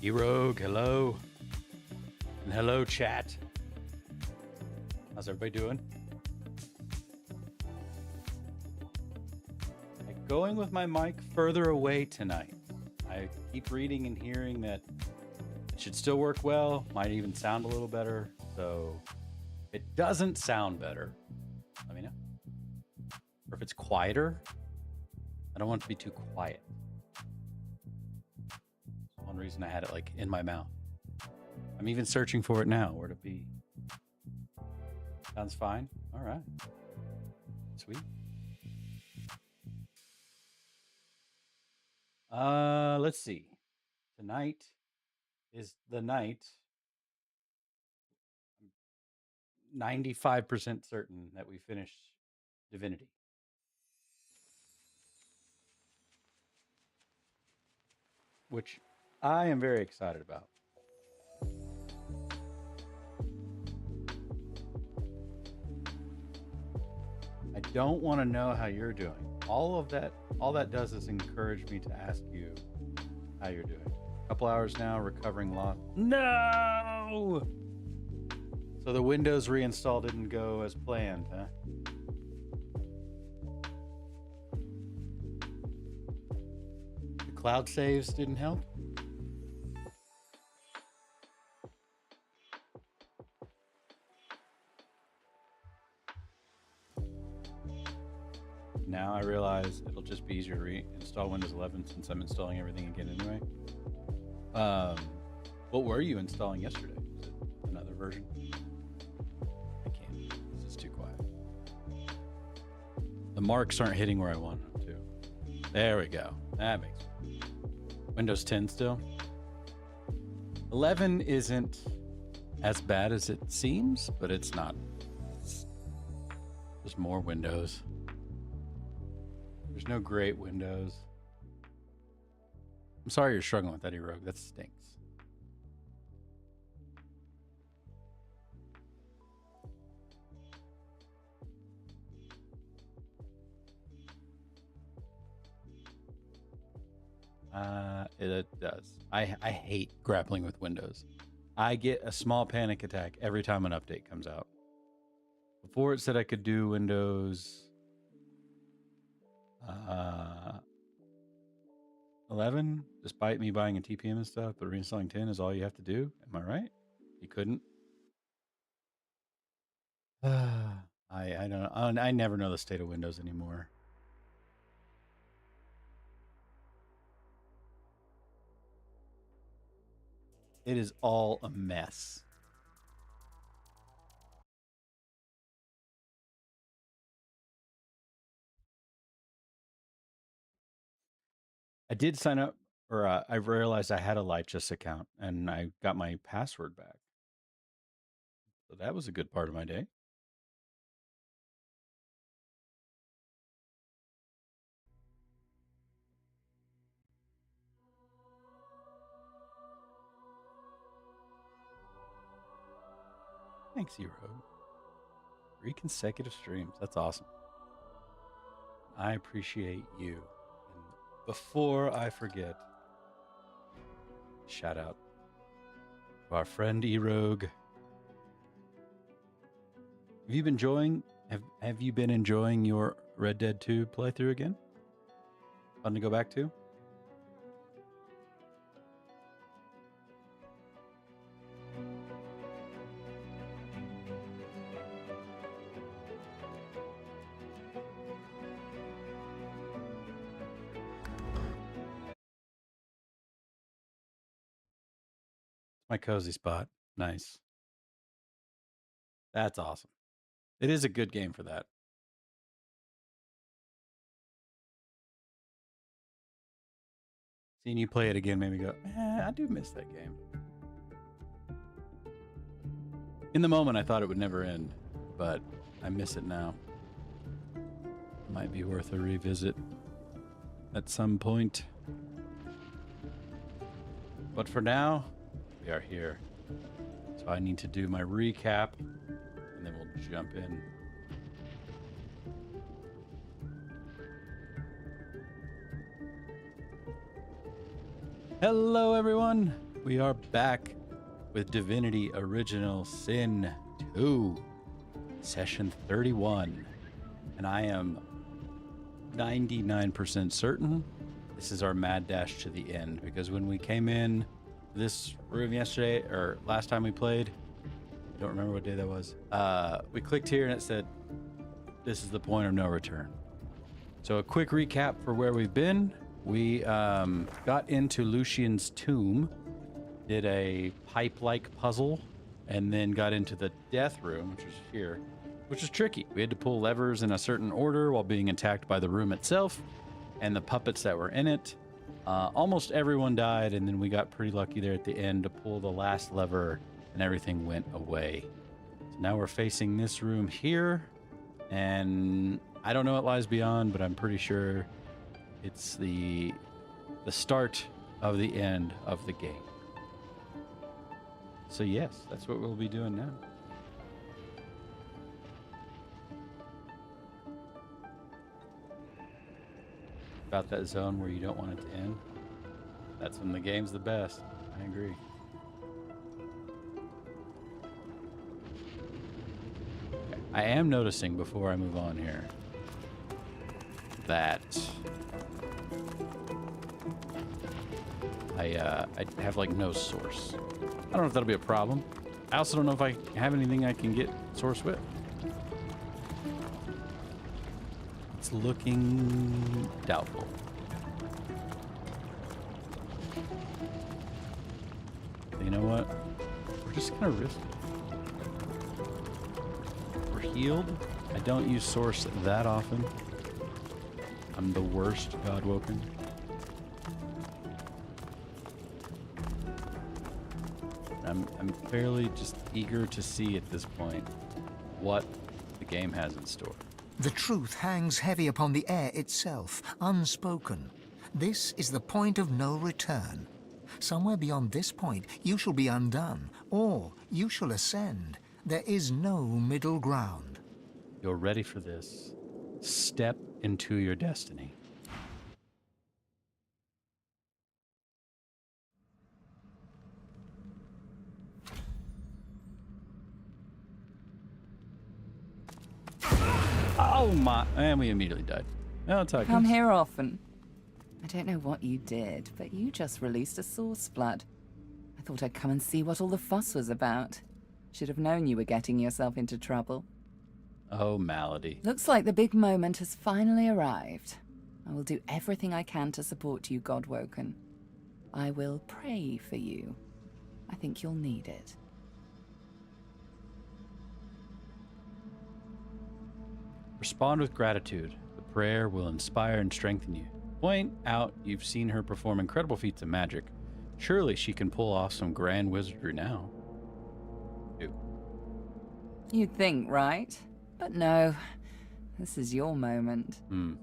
E-Rogue, hello. And hello, chat. How's everybody doing? I'm going with my mic further away tonight. I keep reading and hearing that it should still work well, might even sound a little better. So if it doesn't sound better, let me know. Or if it's quieter, I don't want it to be too quiet. That's one reason I had it like in my mouth. I'm even searching for it now, where to be. Sounds fine. All right. Sweet. Let's see. Tonight is the night. I'm 95% certain that we finish Divinity. Which I am very excited about. I don't want to know how you're doing. All that does is encourage me to ask you how you're doing. A couple hours now, recovering loss. No! So the Windows reinstall didn't go as planned, huh? The cloud saves didn't help? Now I realize it'll just be easier to reinstall Windows 11 since I'm installing everything again anyway. What were you installing yesterday? Was it another version? I can't. This is too quiet. The marks aren't hitting where I want them to. There we go. That makes sense. Windows 10 still. 11 isn't as bad as it seems, but it's not. There's more Windows. There's no great Windows. I'm sorry you're struggling with that, E-Rogue. That stinks. It does. I hate grappling with Windows. I get a small panic attack every time an update comes out. Before it said I could do Windows 11, despite me buying a TPM and stuff, but reinstalling 10 is all you have to do. Am I right? You couldn't? I don't know. I never know the state of Windows anymore. It is all a mess. I did sign up, or I realized I had a Lightjust account, and I got my password back. So that was a good part of my day. Thanks, E-Rogue. 3 consecutive streams. That's awesome. I appreciate you. And before I forget, shout out to our friend E-Rogue. Have you been enjoying your Red Dead 2 playthrough again? Fun to go back to? My cozy spot. Nice. That's awesome. It is a good game for that. Seeing you play it again made me go, I do miss that game. In the moment, I thought it would never end, but I miss it now. Might be worth a revisit at some point. But for now, we are here. So I need to do my recap, and then we'll jump in. Hello, everyone. We are back with Divinity Original Sin 2, session 31. And I am 99% certain this is our mad dash to the end, because when we came in this room yesterday, or last time we played, I don't remember what day that was, we clicked here and it said, this is the point of no return. So a quick recap for where we've been. We got into Lucian's tomb, did a pipe-like puzzle, and then got into the death room, which was here, which was tricky. We had to pull levers in a certain order while being attacked by the room itself and the puppets that were in it. Almost everyone died, and then we got pretty lucky there at the end to pull the last lever and everything went away. So now we're facing this room here, and I don't know what lies beyond, but I'm pretty sure it's the start of the end of the game. So yes, that's what we'll be doing now. About that zone where you don't want it to end. That's when the game's the best. I agree. Okay. I am noticing before I move on here that I have like no source. I don't know if that'll be a problem. I also don't know if I have anything I can get source with. It's looking doubtful. You know what? We're just gonna risk it. We're healed. I don't use source that often. I'm the worst Godwoken. I'm fairly just eager to see at this point what the game has in store. The truth hangs heavy upon the air itself, unspoken. This is the point of no return. Somewhere beyond this point, you shall be undone, or you shall ascend. There is no middle ground. You're ready for this. Step into your destiny. Oh my, and we immediately died. No, it's okay. Come here often. I don't know what you did, but you just released a source flood. I thought I'd come and see what all the fuss was about. Should have known you were getting yourself into trouble. Oh, Malady. Looks like the big moment has finally arrived. I will do everything I can to support you, Godwoken. I will pray for you. I think you'll need it. Respond with gratitude. The prayer will inspire and strengthen you. Point out you've seen her perform incredible feats of magic. Surely she can pull off some grand wizardry now. Ew. You'd think, right? But no. This is your moment. How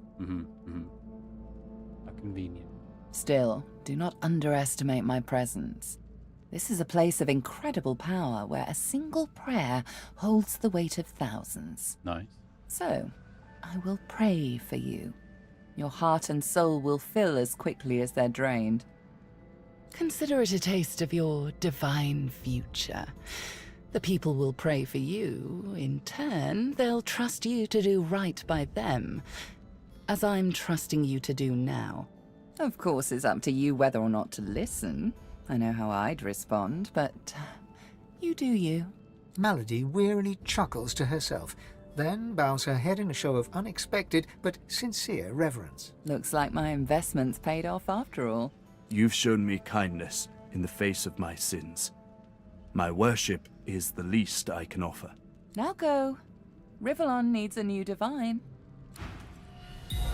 convenient. Still, do not underestimate my presence. This is a place of incredible power where a single prayer holds the weight of thousands. Nice. So, I will pray for you. Your heart and soul will fill as quickly as they're drained. Consider it a taste of your divine future. The people will pray for you. In turn, they'll trust you to do right by them, as I'm trusting you to do now. Of course, it's up to you whether or not to listen. I know how I'd respond, but you do you. Malady wearily chuckles to herself, then bows her head in a show of unexpected but sincere reverence. Looks like my investment's paid off after all. You've shown me kindness in the face of my sins. My worship is the least I can offer. Now go. Rivellon needs a new divine.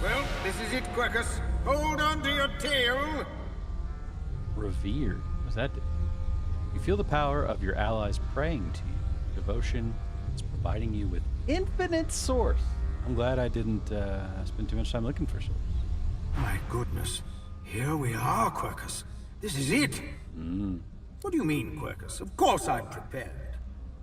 Well, this is it, Quercus. Hold on to your tail. Revered. What's that do? You feel the power of your allies praying to you. Devotion is providing you with infinite source. I'm glad I didn't spend too much time looking for source. My goodness. Here we are, Quercus. This is it. What do you mean, Quercus? Of course I'm prepared.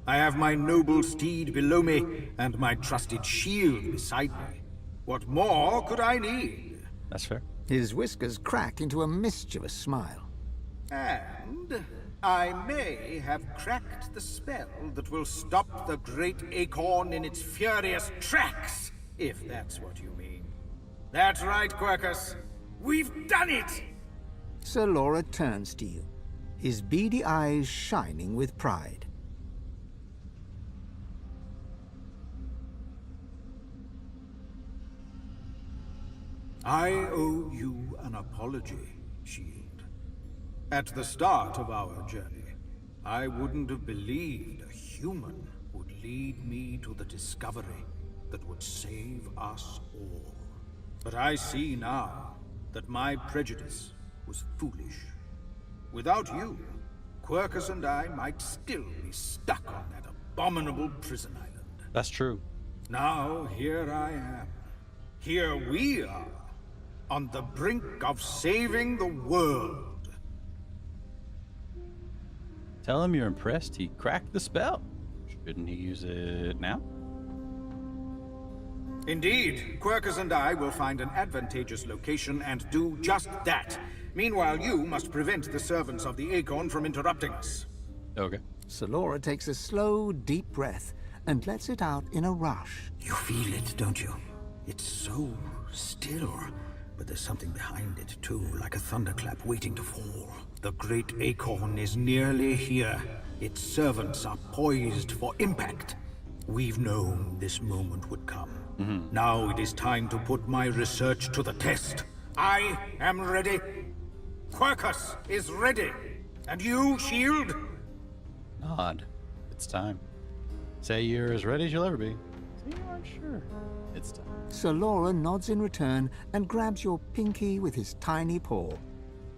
I have my noble steed below me, and my trusted shield beside me. What more could I need? That's fair. His whiskers crack into a mischievous smile. And And I may have cracked the spell that will stop the great acorn in its furious tracks, if that's what you mean. That's right, Quercus. We've done it! Sir Laura turns to you, his beady eyes shining with pride. I owe you an apology, Shield. At the start of our journey, I wouldn't have believed a human would lead me to the discovery that would save us all. But I see now that my prejudice was foolish. Without you, Quercus and I might still be stuck on that abominable prison island. That's true. Now here I am. Here we are, on the brink of saving the world. Tell him you're impressed. He cracked the spell. Shouldn't he use it now? Indeed, Quercus and I will find an advantageous location and do just that. Meanwhile, you must prevent the servants of the Acorn from interrupting us. Okay. Sir Laura takes a slow, deep breath and lets it out in a rush. You feel it, don't you? It's so still. But there's something behind it, too, like a thunderclap waiting to fall. The great acorn is nearly here. Its servants are poised for impact. We've known this moment would come. Now it is time to put my research to the test. I am ready. Quercus is ready. And you, Shield? Nod. It's time. Say you're as ready as you'll ever be. Say you aren't sure. It's time. Sir Laura nods in return and grabs your pinky with his tiny paw.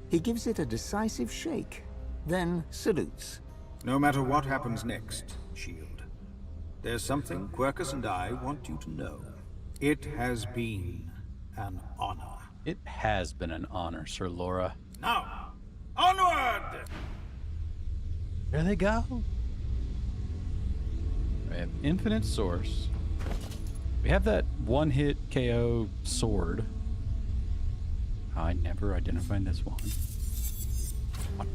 He gives it a decisive shake, then salutes. No matter what happens next, Shield, there's something Quercus and I want you to know. It has been an honor. It has been an honor, Sir Laura. Now, onward! There they go. We have infinite source. We have that one-hit KO sword. I never identified this one. What?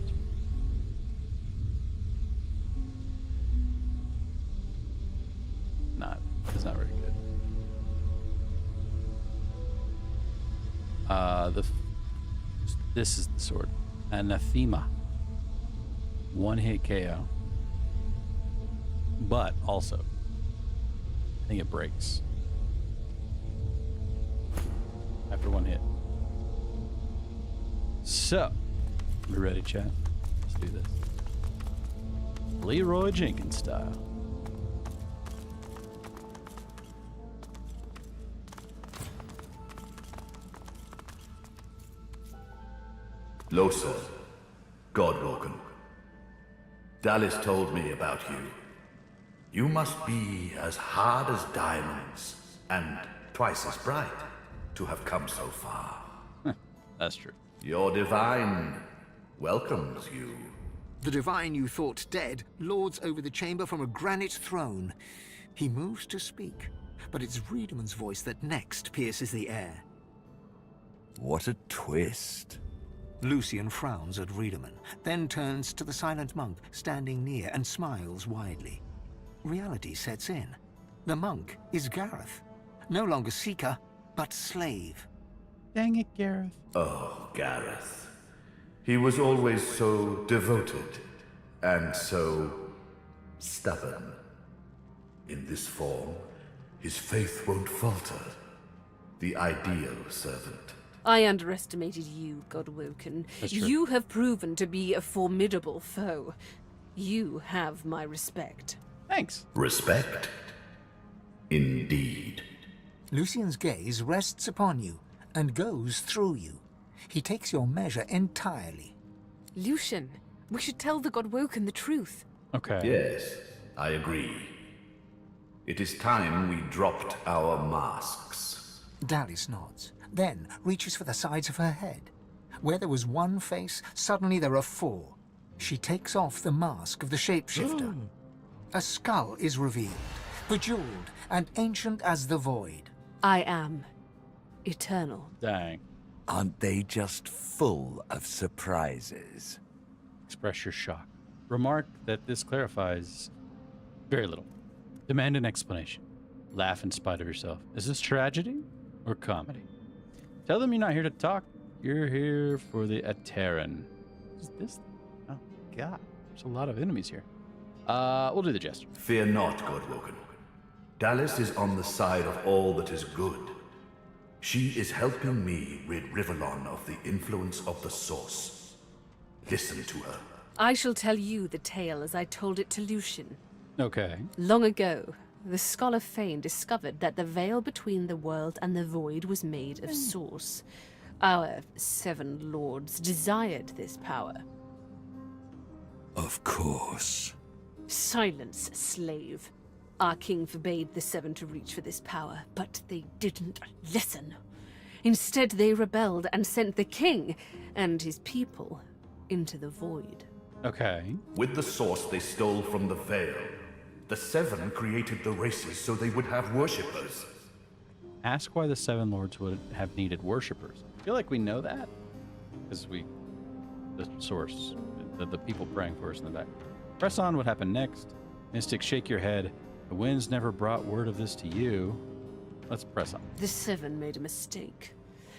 It's not very good. This is the sword. Anathema. One-hit KO. But also, I think it breaks after one hit. So, we ready, chat? Let's do this. Leroy Jenkins style. Losa, Godwoken. Dallas told me about you. You must be as hard as diamonds, and twice as bright, to have come so far. That's true. Your divine welcomes you. The divine you thought dead lords over the chamber from a granite throne. He moves to speak, but it's Riedeman's voice that next pierces the air. What a twist. Lucian frowns at Riedemann, then turns to the silent monk standing near and smiles widely. Reality sets in. The monk is Gareth. No longer seeker, but slave. Dang it, Gareth. Oh, Gareth. He was always so devoted, and so stubborn. In this form, his faith won't falter. The ideal servant. I underestimated you, Godwoken. That's true. You have proven to be a formidable foe. You have my respect. Thanks. Respect? Indeed. Lucian's gaze rests upon you and goes through you. He takes your measure entirely. Lucian, we should tell the Godwoken the truth. Okay. Yes, I agree. It is time we dropped our masks. Dallas nods, then reaches for the sides of her head. Where there was one face, suddenly there are four. She takes off the mask of the shapeshifter. A skull is revealed, bejeweled and ancient as the void. I am eternal. Dang. Aren't they just full of surprises? Express your shock. Remark that this clarifies very little. Demand an explanation. Laugh in spite of yourself. Is this tragedy or comedy? Tell them you're not here to talk. You're here for the Ateran. What is this? Oh, God. There's a lot of enemies here. We'll do the gesture. Fear not, Godwoken. Dallas is on the side of all that is good. She is helping me rid Rivellon of the influence of the Source. Listen to her. I shall tell you the tale as I told it to Lucian. Okay. Long ago, the scholar Fane discovered that the veil between the world and the void was made of Source. Our 7 lords desired this power. Of course. Silence, slave. Our king forbade the 7 to reach for this power, but they didn't listen. Instead, they rebelled and sent the king and his people into the void. Okay. With the Source they stole from the Veil. The 7 created the races so they would have worshippers. Ask why the 7 lords would have needed worshippers. I feel like we know that. Because the Source, the people praying for us in the back. Press on what happened next. Mystic, shake your head. The winds never brought word of this to you. Let's press on. The 7 made a mistake.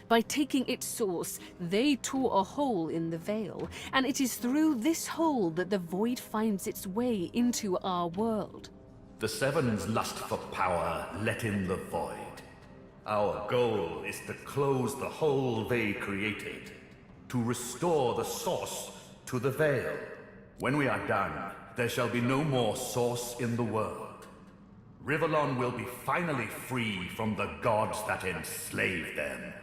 By taking its source, they tore a hole in the veil, and it is through this hole that the void finds its way into our world. The 7's lust for power let in the void. Our goal is to close the hole they created, to restore the Source to the Veil. When we are done, there shall be no more Source in the world. Rivellon will be finally free from the gods that enslaved them.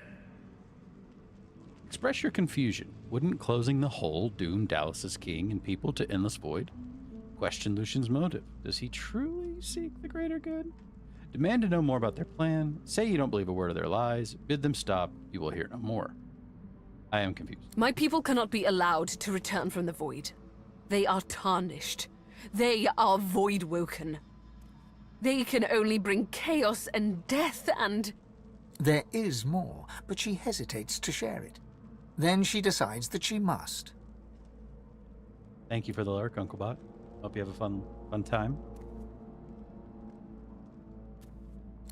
Express your confusion. Wouldn't closing the hole doom Dallas's king and people to endless void? Question Lucian's motive. Does he truly seek the greater good? Demand to know more about their plan. Say you don't believe a word of their lies. Bid them stop. You will hear no more. I am confused. My people cannot be allowed to return from the void. They are tarnished. They are void-woken. They can only bring chaos and death and... There is more, but she hesitates to share it. Then she decides that she must. Thank you for the lurk, Uncle Bot. Hope you have a fun time.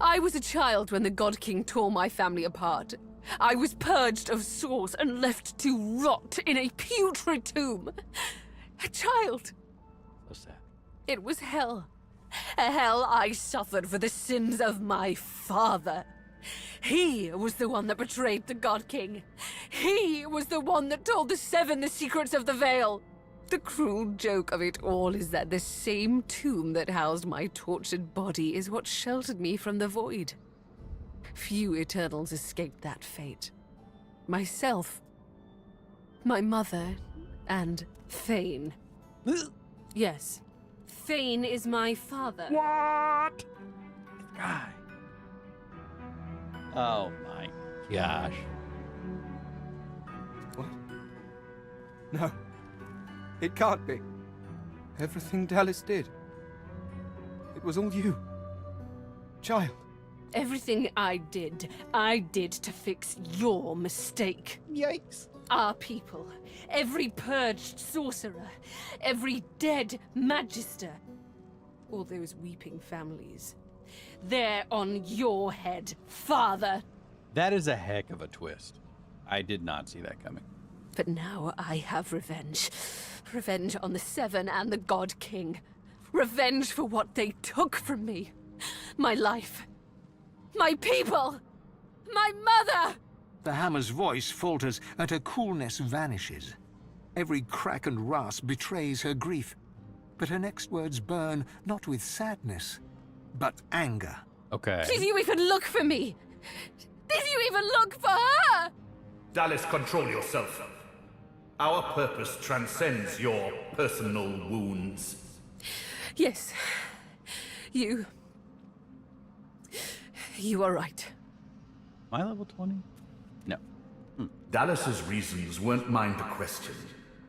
I was a child when the God King tore my family apart. I was purged of Source and left to rot in a putrid tomb. A child. So sad. It was hell. A hell I suffered for the sins of my father. He was the one that betrayed the God King. He was the one that told the 7 the secrets of the Veil. The cruel joke of it all is that the same tomb that housed my tortured body is what sheltered me from the void. Few Eternals escaped that fate. Myself, my mother, and Fane. Yes, Fane is my father. What? Guy. Oh my gosh. What? No. It can't be. Everything Dallas did. It was all you. Child. Everything I did to fix your mistake. Yikes. Our people, every purged sorcerer, every dead magister, all those weeping families. They're on your head, father. That is a heck of a twist. I did not see that coming. But now I have revenge. Revenge on the 7 and the God King. Revenge for what they took from me. My life. My people. My mother. The hammer's voice falters and her coolness vanishes. Every crack and rasp betrays her grief. But her next words burn not with sadness, but anger. Okay. Did you even look for me? Did you even look for her? Dallas, control yourself. Our purpose transcends your personal wounds. Yes. You are right. My level 20? No. Dallas's reasons weren't mine to question.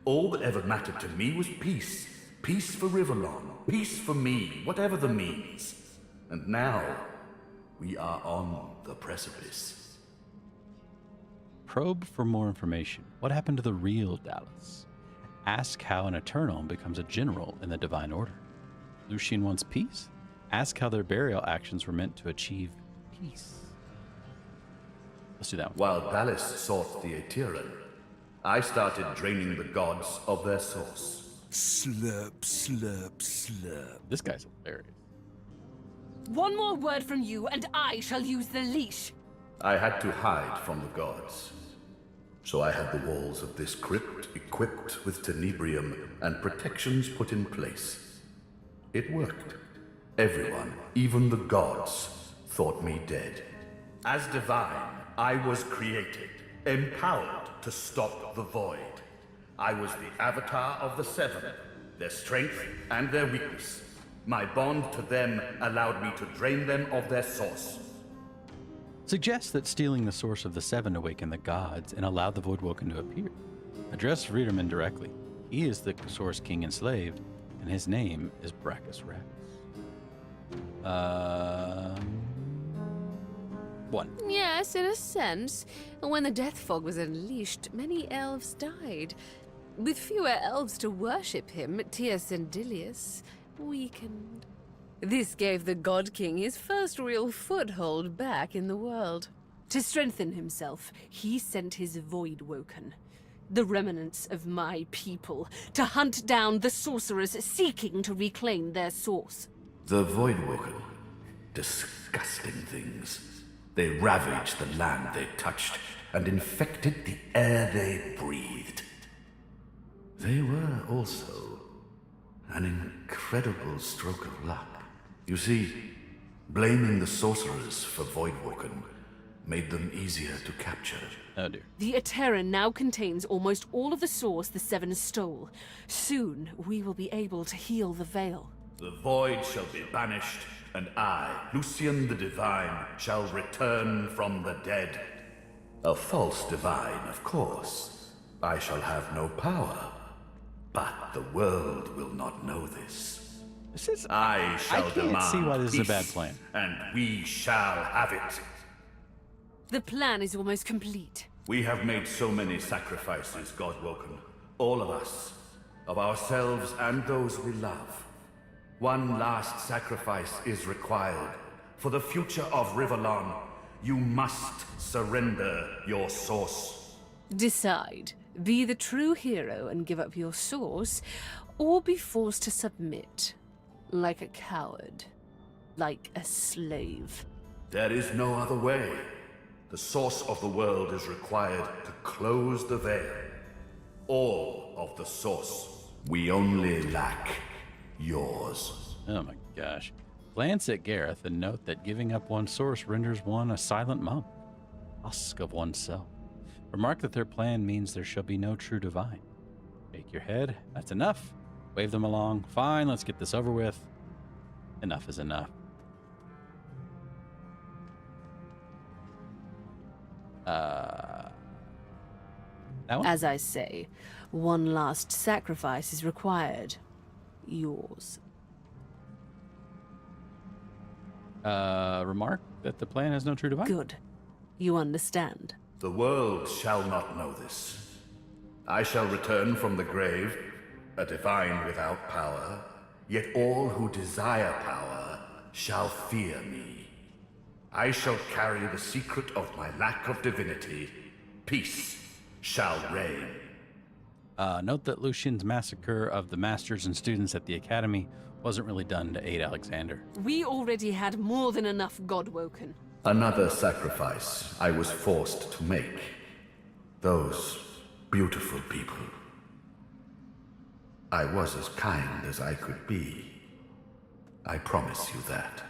All that ever mattered to me was peace. Peace for Rivellon. Peace for me, whatever the means. And now, we are on the precipice. Probe for more information. What happened to the real Dallas? Ask how an Eternal becomes a general in the Divine Order. Lucian wants peace. Ask how their burial actions were meant to achieve peace. Let's do that one. While Dallas sought the Aetheran, I started draining the gods of their source. Slurp, slurp, slurp. This guy's hilarious. One more word from you, and I shall use the leash. I had to hide from the gods. So I had the walls of this crypt equipped with tenebrium and protections put in place. It worked. Everyone, even the gods, thought me dead. As divine, I was created, empowered to stop the void. I was the avatar of the Seven, their strength and their weakness. My bond to them allowed me to drain them of their source. Suggests that stealing the source of the Seven awakened the gods and allowed the Voidwoken to appear. Address Friederman directly. He is the Source King enslaved, and his name is Brachus Rex. 1. Yes, in a sense. When the Death Fog was unleashed, many elves died. With fewer elves to worship him, Tias and Dilius weakened. This gave the God King his first real foothold back in the world. To strengthen himself, he sent his Voidwoken, the remnants of my people, to hunt down the sorcerers seeking to reclaim their source. The Voidwoken. Disgusting things. They ravaged the land they touched and infected the air they breathed. They were also an incredible stroke of luck. You see, blaming the sorcerers for Voidwoken made them easier to capture. Oh dear. The Aetheran now contains almost all of the source the Seven stole. Soon, we will be able to heal the Veil. The void shall be banished, and I, Lucian the Divine, shall return from the dead. A false divine, of course. I shall have no power, but the world will not know this. I shall can't demand see why this is a peace, bad plan. and we shall have it. The plan is almost complete. We have made so many sacrifices, Godwoken. All of us. Of ourselves and those we love. One last sacrifice is required. For the future of Rivellon, you must surrender your source. Decide. Be the true hero and give up your source, or be forced to submit. Like a coward. Like a slave. There is no other way. The source of the world is required to close the veil. All of the source. We only lack yours. Oh my gosh. Glance at Gareth and note that giving up one source renders one a silent monk. Husk of oneself. Remark that their plan means there shall be no true divine. Shake your head. That's enough. Wave them along. Fine, let's get this over with. Enough is enough. That one? As I say, one last sacrifice is required. Yours. Remark that the plan has no true divine. Good. You understand. The world shall not know this. I shall return from the grave, a divine without power, yet all who desire power shall fear me. I shall carry the secret of my lack of divinity. Peace shall reign. Note that Lucian's massacre of the masters and students at the academy wasn't really done to aid Alexander. We already had more than enough Godwoken. Another sacrifice I was forced to make. Those beautiful people. I was as kind as I could be. I promise you that.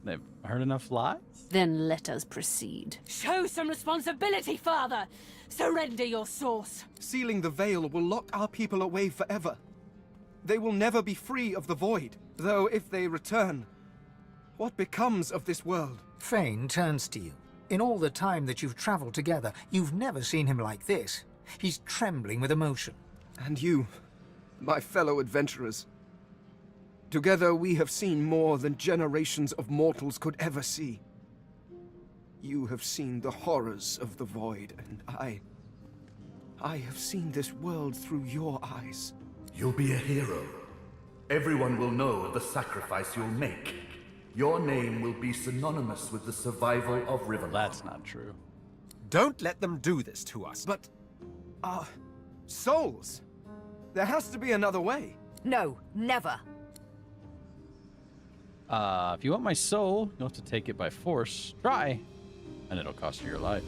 They've heard enough lies? Then let us proceed. Show some responsibility, Father! Surrender your source! Sealing the veil will lock our people away forever. They will never be free of the void. Though if they return, what becomes of this world? Fane turns to you. In all the time that you've traveled together, you've never seen him like this. He's trembling with emotion. And you, my fellow adventurers. Together we have seen more than generations of mortals could ever see. You have seen the horrors of the void, and I have seen this world through your eyes. You'll be a hero. Everyone will know of the sacrifice you'll make. Your name will be synonymous with the survival of Riverland. That's not true. Don't let them do this to us. But... souls! There has to be another way. No, never. If you want my soul, you'll have to take it by force. Try, and it'll cost you your life.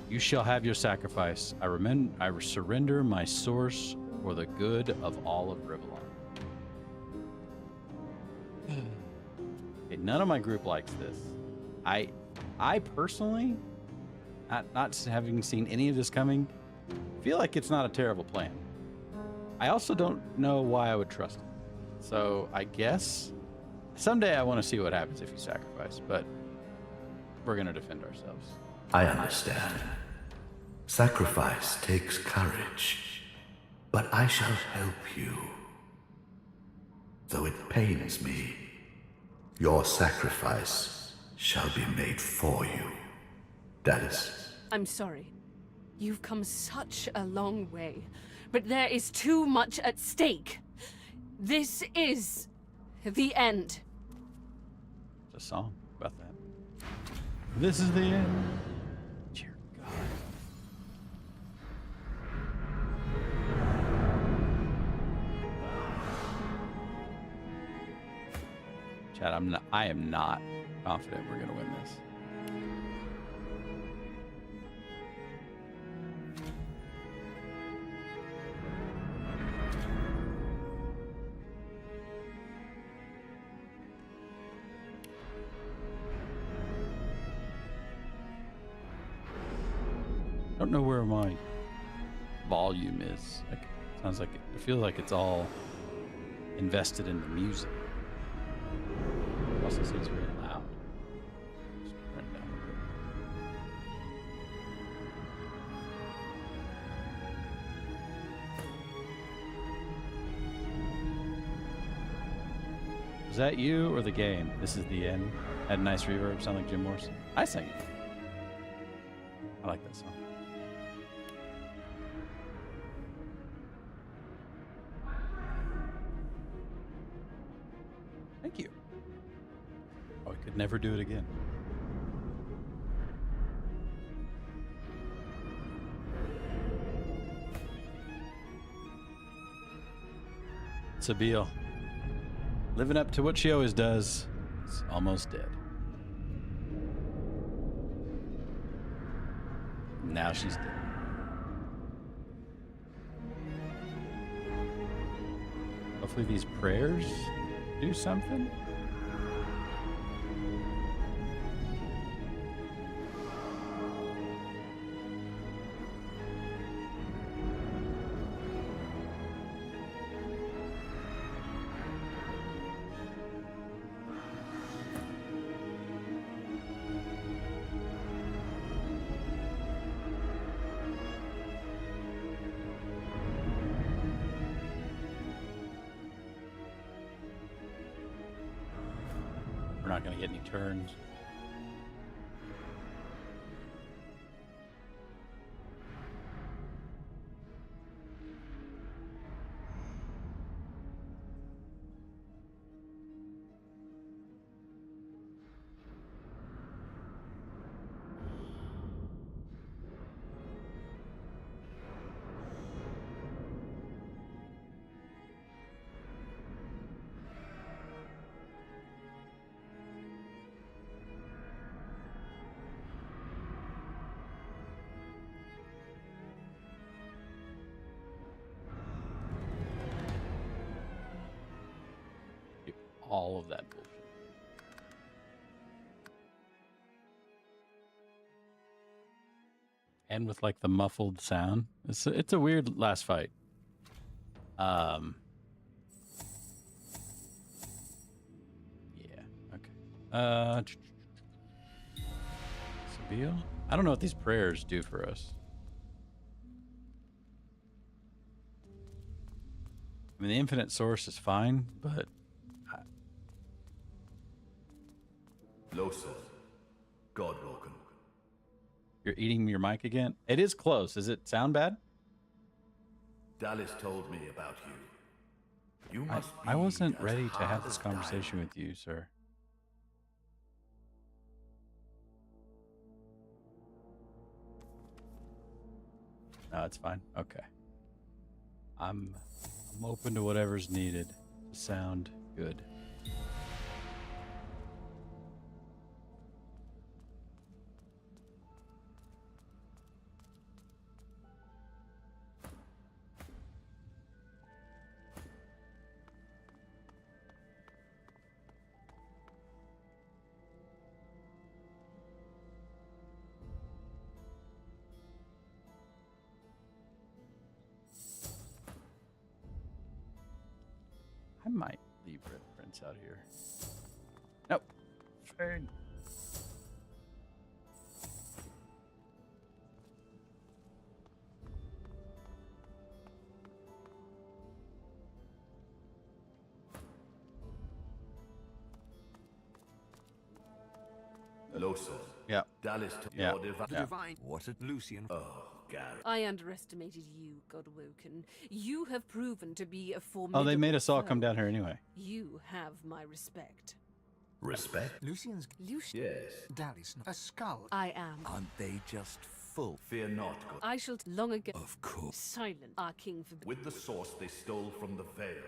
You shall have your sacrifice. I surrender my source for the good of all of Rivellon. Okay, none of my group likes this. I personally, not having seen any of this coming, feel like it's not a terrible plan. I also don't know why I would trust it. So I guess someday I want to see what happens if you sacrifice, but we're going to defend ourselves. I understand. Sacrifice takes courage, but I shall help you. Though it pains me, your sacrifice shall be made for you. Dallas. I'm sorry. You've come such a long way, but there is too much at stake. This is the end. There's a song about that. This is the end. Dear God. Chad, I am not confident we're gonna win this. I don't know where my volume is. Like, sounds like it feels like it's all invested in the music. It also seems very loud. Just turn it down a bit. Was that you or the game? This is the end. Had a nice reverb, sound like Jim Morrison. I sang it. I like that song. Thank you. Oh, I could never do it again. Sabine, living up to what she always does, is almost dead. Now she's dead. Hopefully these prayers do something. We're not going to get any turns. All of that bullshit. And with like the muffled sound. It's a weird last fight. Yeah, okay. Sabine? I don't know what these prayers do for us. I mean, the infinite source is fine, but Losa, Godwalken. you're eating your mic again? It is close. Does it sound bad? Dallas told me about you. You must I be wasn't as ready to hard have this as conversation diamond. with you, sir. No, it's fine. Okay. I'm open to whatever's needed to sound good. I might leave red prints out here. Nope. Fine. Losa. Yeah. Dallas told Yeah. your divine. Yeah. Divine. What a Lucian. Oh, Gary. I underestimated you, Godwoken. You have proven to be a formidable Oh, they made us all foe. come down here anyway. You have my respect. Respect? Lucian's Lucian, Yes. Dallas, a skull. I am. Aren't they just full? Fear not, God. I shall long ago Of course. silent our king for With the source they stole from the veil,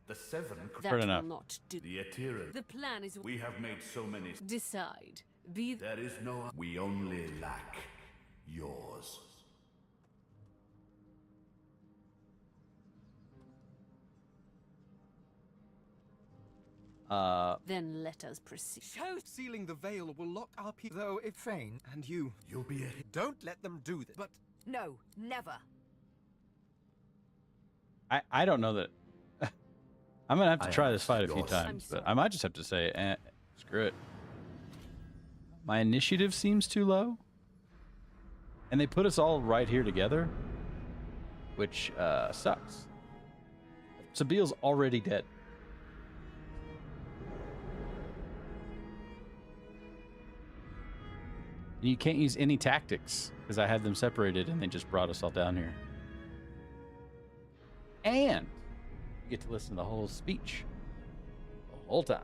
the seven. that Heard will enough. not do. The Atiran. The plan is We have made so many. decide. Be There is no. We only lack yours. then let us proceed. Show sealing the veil will lock our people. Though if Fane. and you. You'll be a. Don't let them do this. But No, never. I don't know that. I'm gonna have to I try this asked fight a few yours. times, I'm but I might just have to say, screw it. My initiative seems too low, and they put us all right here together, which sucks. Sabiel's already dead. And you can't use any tactics because I had them separated and they just brought us all down here. And you get to listen to the whole speech the whole time.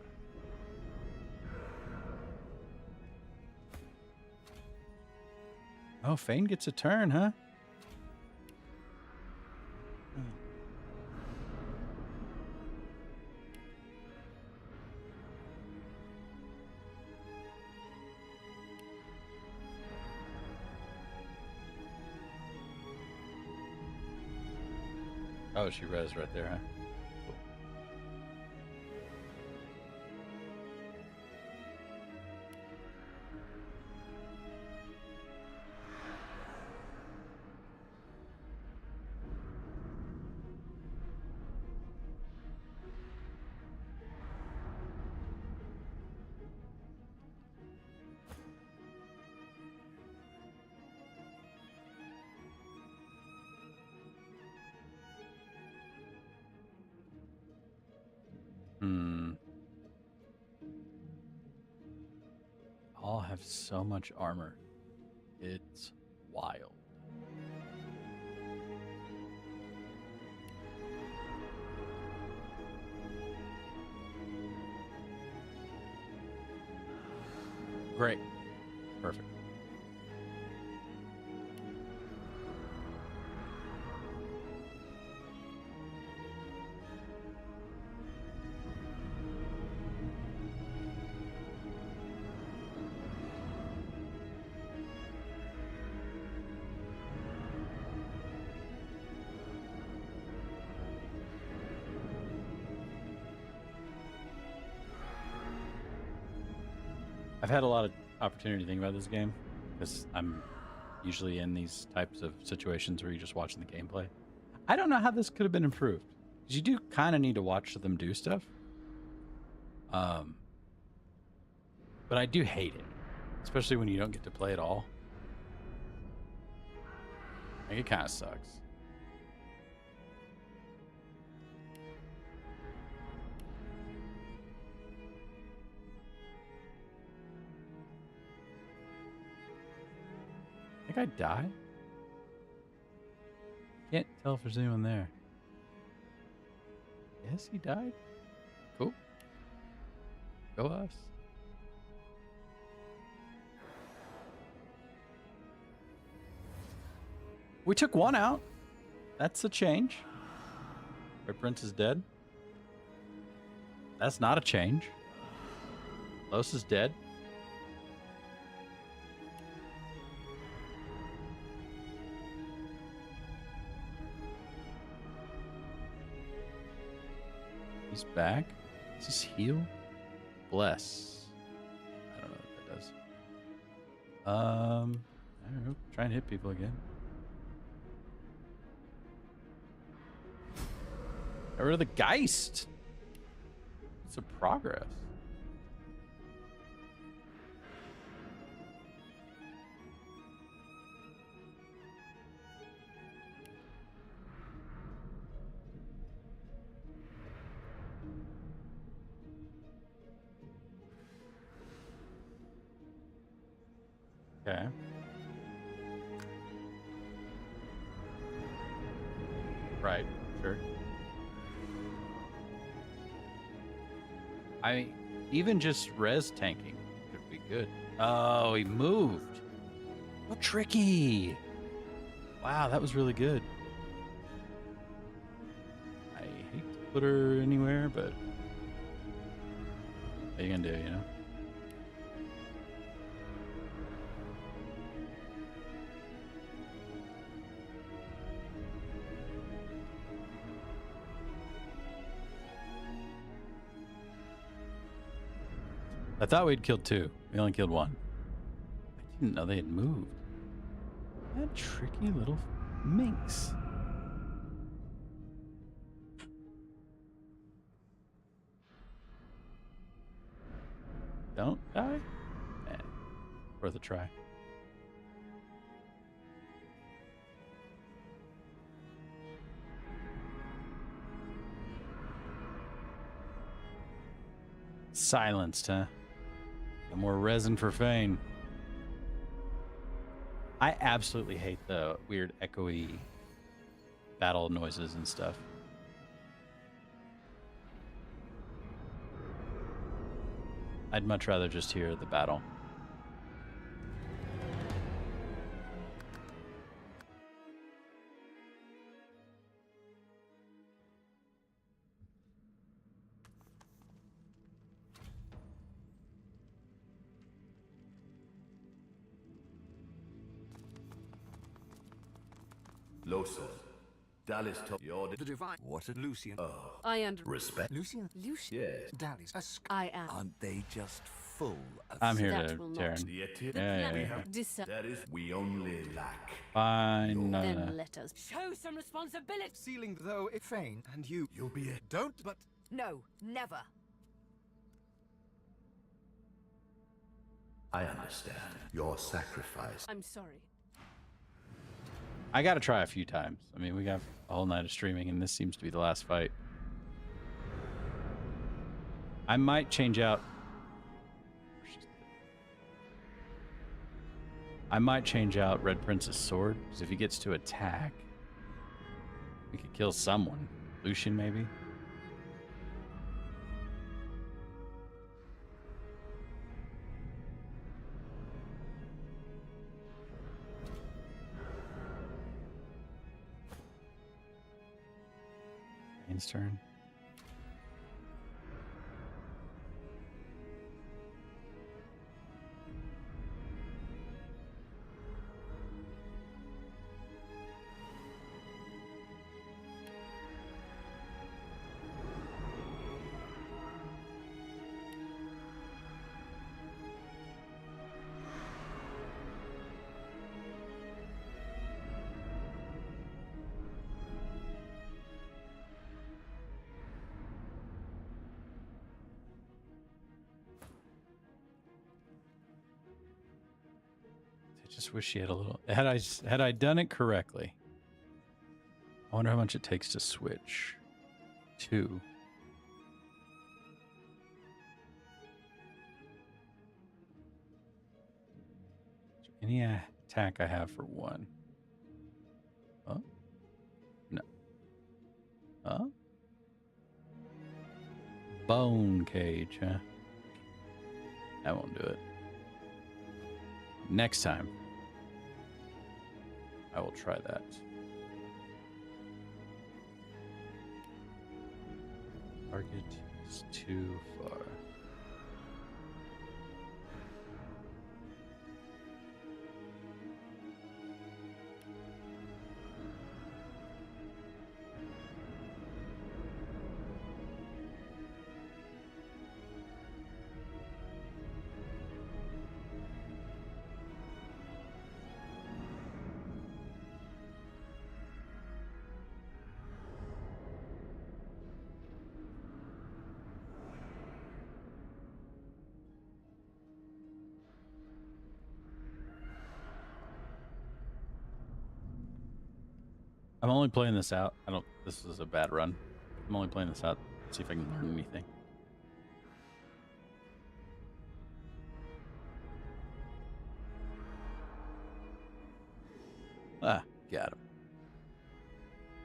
Oh, Fane gets a turn, huh? Oh, she rezzed right there, huh? Cool. All have so much armor. It's wild. Great. Perfect. I've had a lot of opportunity to think about this game because I'm usually in these types of situations where you're just watching the gameplay. I don't know how this could have been improved because you do kind of need to watch them do stuff. But I do hate it, especially when you don't get to play at all. Like, it kind of sucks. I think I die? Can't tell if there's anyone there. Yes, he died. Cool. Go us. We took one out. That's a change. Red Prince is dead. That's not a change. Los is dead. He's back. Does this heal? Bless. I don't know what that does. I don't know. Try and hit people again. Get rid of the Geist. It's a progress. Okay. Right, sure. I mean, even just res tanking could be good. Oh, he moved. How tricky. Wow, that was really good. I hate to put her anywhere, but what are you gonna do, you know? I thought we'd killed two. We only killed one. I didn't know they had moved. That tricky little minx. Don't die? Eh, worth a try. Silenced, huh? No more resin for Fane. I absolutely hate the weird echoey battle noises and stuff. I'd much rather just hear the battle. Losa, Dallas told you're The divine. What a Lucian. I under. respect. Lucian? Lucian. Yes. Dallas. I am. Aren't they just full of... I'm here That to will not. Taryn. The Etir- Yeah, we yeah. have that is we only lack. Fine. Then let us show some responsibility. Sealing though it Fane. and you You'll be it. don't, but No, never. I understand your sacrifice. I'm sorry. I gotta try a few times. I mean, we got a whole night of streaming, and this seems to be the last fight. I might change out. I might change out Red Prince's sword, because if he gets to attack, we could kill someone. Lucian, maybe? Kane's turn. I just wish she had a little. Had I done it correctly. I wonder how much it takes to switch. 2. Any attack I have for 1? Oh? No. Huh? Bone cage, huh? That won't do it. Next time, I will try that. Target is too far. I'm only playing this out. This is a bad run. I'm only playing this out. See if I can learn anything. Ah, got him.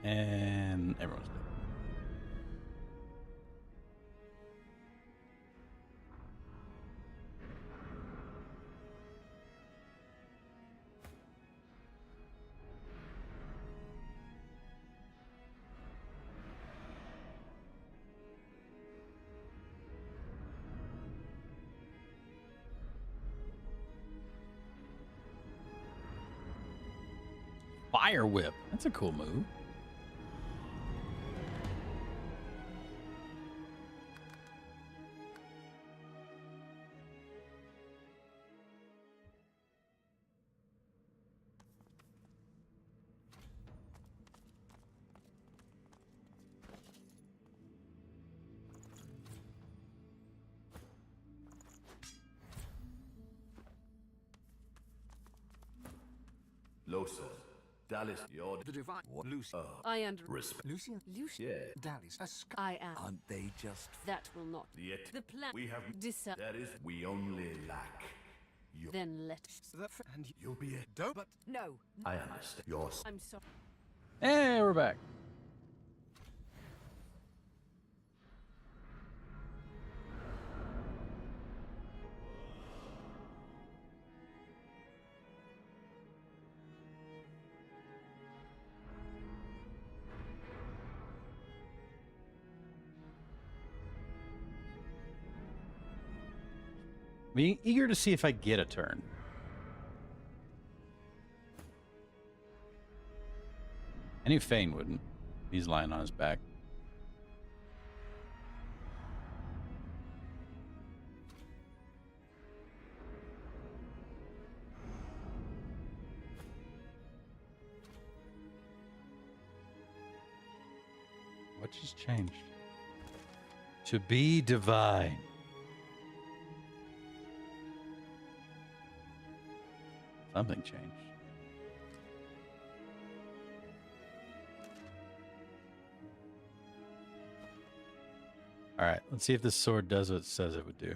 And everyone's dead. Fire whip. That's a cool move. Losa, Dallas, you're The divine Lucy. I under respect. Lucian? Yeah. Dallas. A sky. I am. Aren't they just That will not. Yet The plan. we have. That is, we only lack. You. Then let. And You'll be a. don't. But No. I understand. Yours. I'm sorry. Hey, we're back. Being eager to see if I get a turn. I knew Fane wouldn't. He's lying on his back. What just changed? To be divine. Something changed. All right, let's see if this sword does what it says it would do.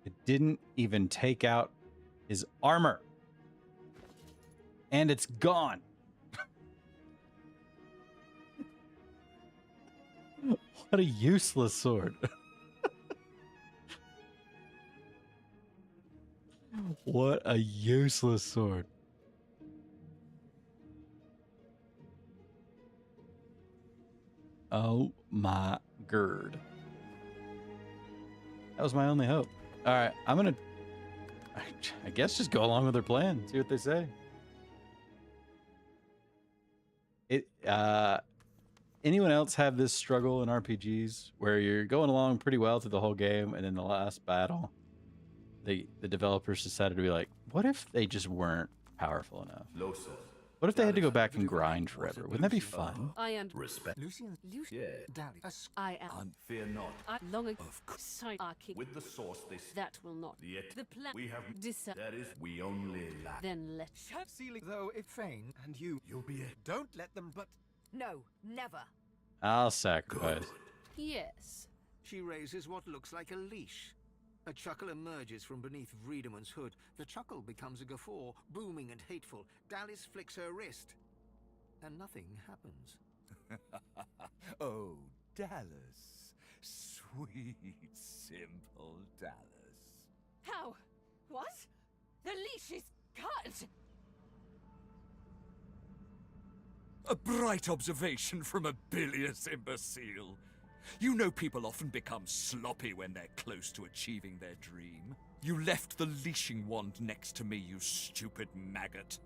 It didn't even take out his armor. And it's gone. What a useless sword. What a useless sword. Oh my gird. That was my only hope. All right, I'm gonna, I guess, just go along with their plan. See what they say. Anyone else have this struggle in RPGs where you're going along pretty well through the whole game, and in the last battle, the developers decided to be like, what if they just weren't powerful enough? Losa. What if they had to go back and grind forever? Wouldn't that be fun? I am. Respect. Lucian. Yeah. Dallas. I am. aren't Fear not. I long ago. of course? Sight our king. With the source, this. That will not. Yet The plan. we have. Decide. That is, we only lack. Then let. ceiling, though, if Fane. and you You'll be a. don't let them. But No, never. I'll sacrifice. Yes. She raises what looks like a leash. A chuckle emerges from beneath Vredeman's hood. The chuckle becomes a guffaw, booming and hateful. Dallas flicks her wrist. and nothing happens. Oh, Dallas. Sweet, simple Dallas. How? What? The leash is cut! A bright observation from a bilious imbecile. You know people often become sloppy when they're close to achieving their dream. You left the leashing wand next to me, you stupid maggot.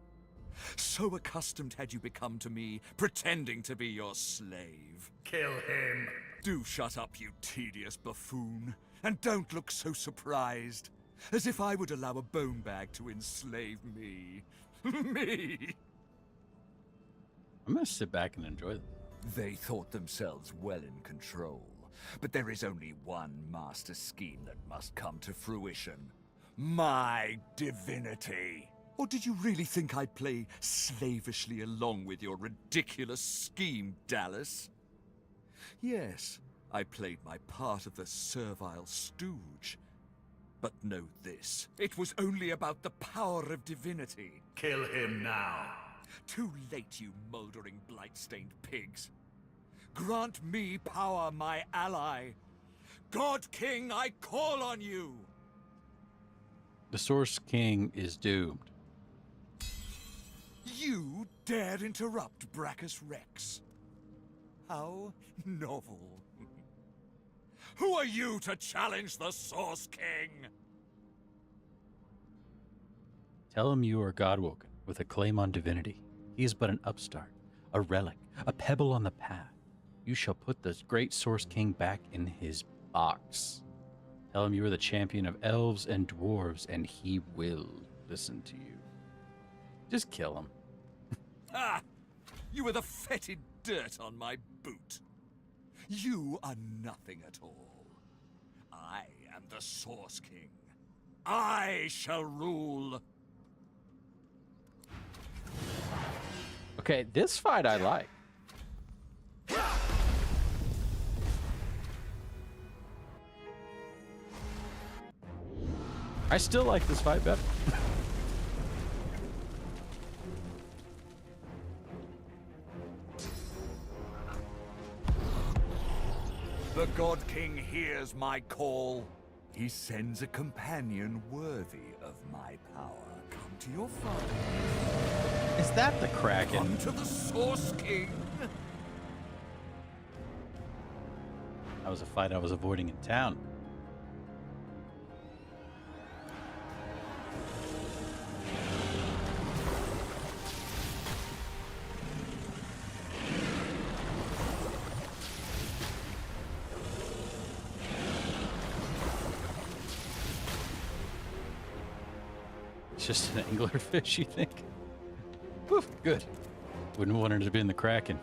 So accustomed had you become to me, pretending to be your slave. Kill him. Do shut up, you tedious buffoon, and don't look so surprised, as if I would allow a bone bag to enslave me. Me! I'm gonna sit back and enjoy this. They thought themselves well in control, but there is only one master scheme that must come to fruition. My divinity! Or did you really think I'd play slavishly along with your ridiculous scheme, Dallas? Yes, I played my part of the servile stooge. But know this, it was only about the power of divinity. Kill him now. Too late, you moldering, blight-stained pigs. Grant me power, my ally. God King, I call on you! The Source King is doomed. You dared interrupt Brachus Rex. How novel. Who are you to challenge the Source King? Tell him you are Godwoken, with a claim on divinity. He is but an upstart, a relic, a pebble on the path. You shall put the great Source King back in his box. Tell him you are the champion of elves and dwarves, and he will listen to you. Just kill him. Ah! You are the fetid dirt on my boot. You are nothing at all. I am the Source King. I shall rule. Okay, this fight I like. I still like this fight better. The God King hears my call. He sends a companion worthy of my power. Come to your father. Is that the Kraken? Come to the Source King. That was a fight I was avoiding in town. It's just an anglerfish, you think? Woof, good. Wouldn't want her to be in the Kraken.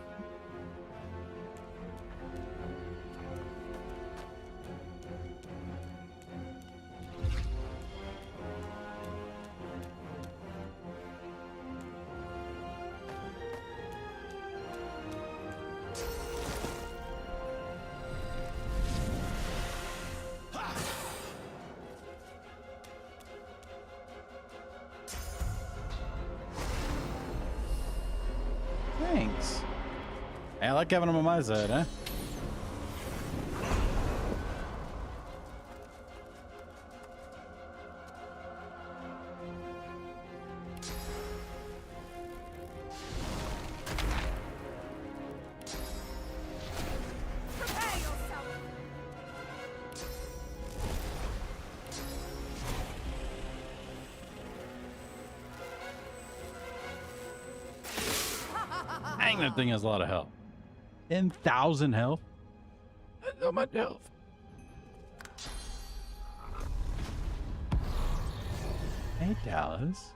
Thanks. Hey, I like having him on my side, huh? Prepare yourself! Dang, that thing has a lot of health. 10,000 health? That's so much health. Hey, Dallas.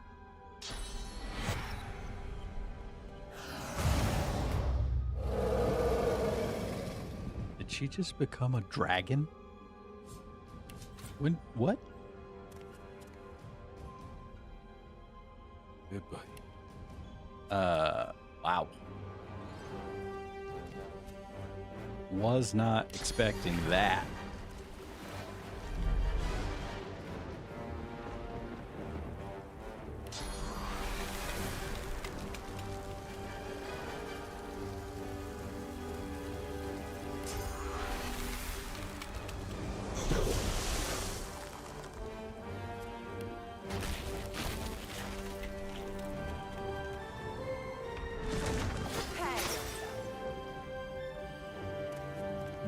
Did she just become a dragon? When? What? Good boy. Wow. Was not expecting that.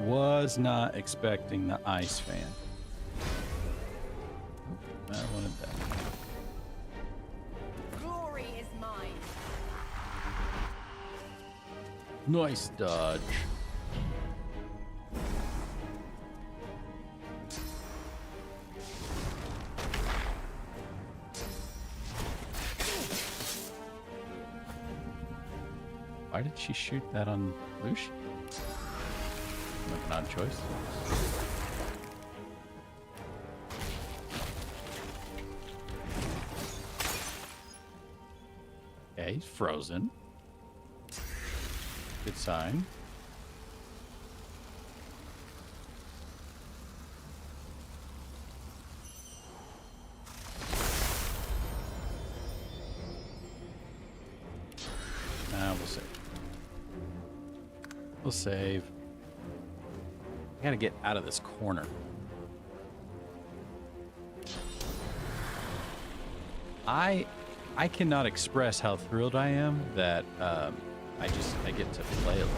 Was not expecting the ice fan. I wanted that. Glory is mine. Nice dodge. Why did she shoot that on Lucian? Like an odd choice. Okay, he's frozen. Good sign. We'll save. We'll save. I gotta get out of this corner. I cannot express how thrilled I am that I get to play a little.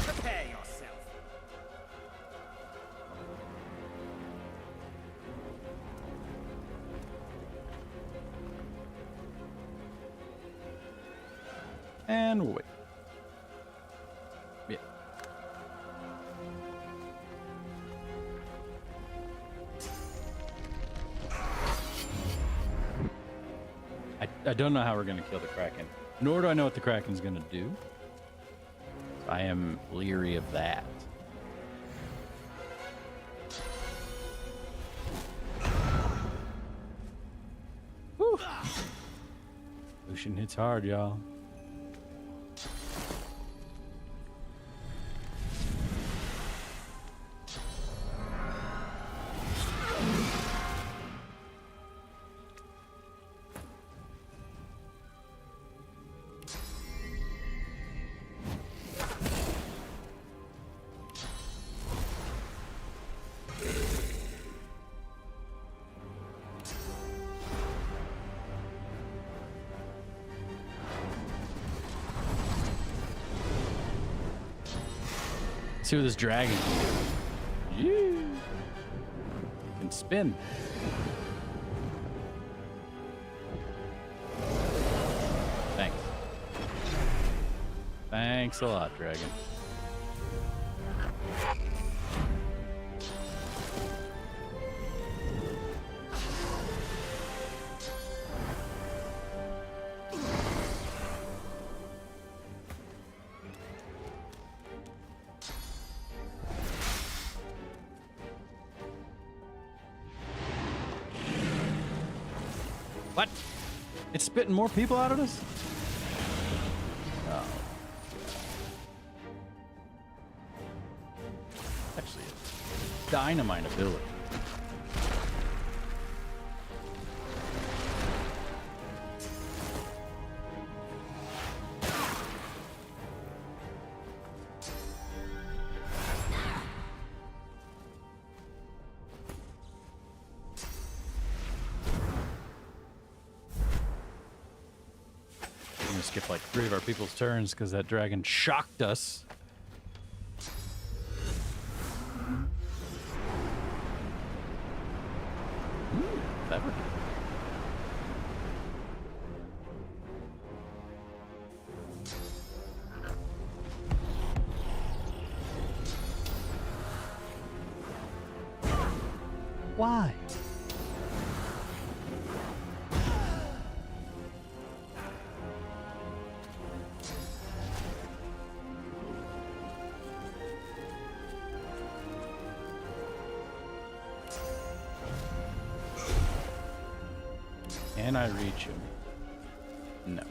Prepare yourself. And wait. Yeah. I don't know how we're going to kill the Kraken, nor do I know what the Kraken's going to do. So I am leery of that. Whew. Lucian hits hard, y'all. See what this dragon can do. Yeah. Can spin. Thanks. Thanks a lot, dragon. What? It's spitting more people out of us? Oh, God. Actually, a dynamite ability. Skip like 3 of our people's turns because that dragon shocked us. Ooh, clever. Why? Can I reach him? No.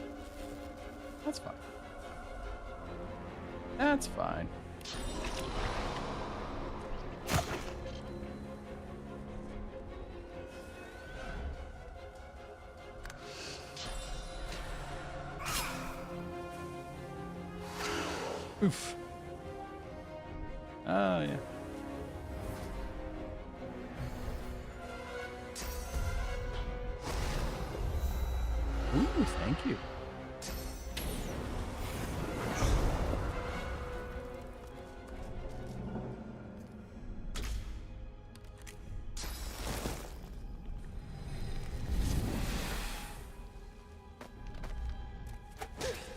That's fine. That's fine. Oof. Oh, yeah. Ooh, thank you.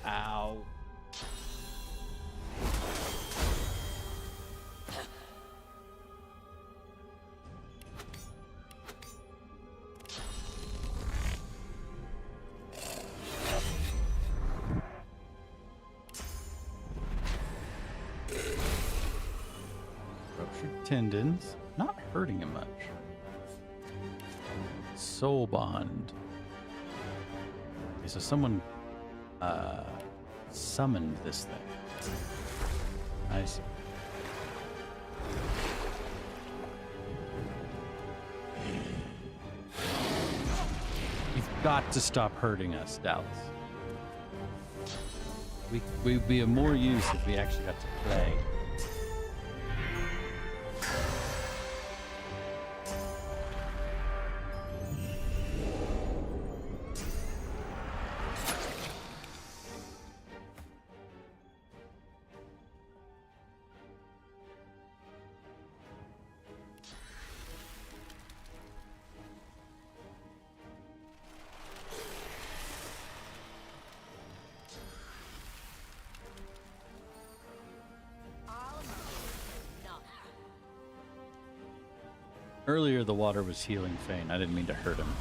Ow. Ruptured tendons. Not hurting him much. Soul bond. Okay, so someone summoned this thing. I see. You've got to stop hurting us, Dallas. We'd be of more use if we actually got to play. Earlier, the water was healing Fane. I didn't mean to hurt him.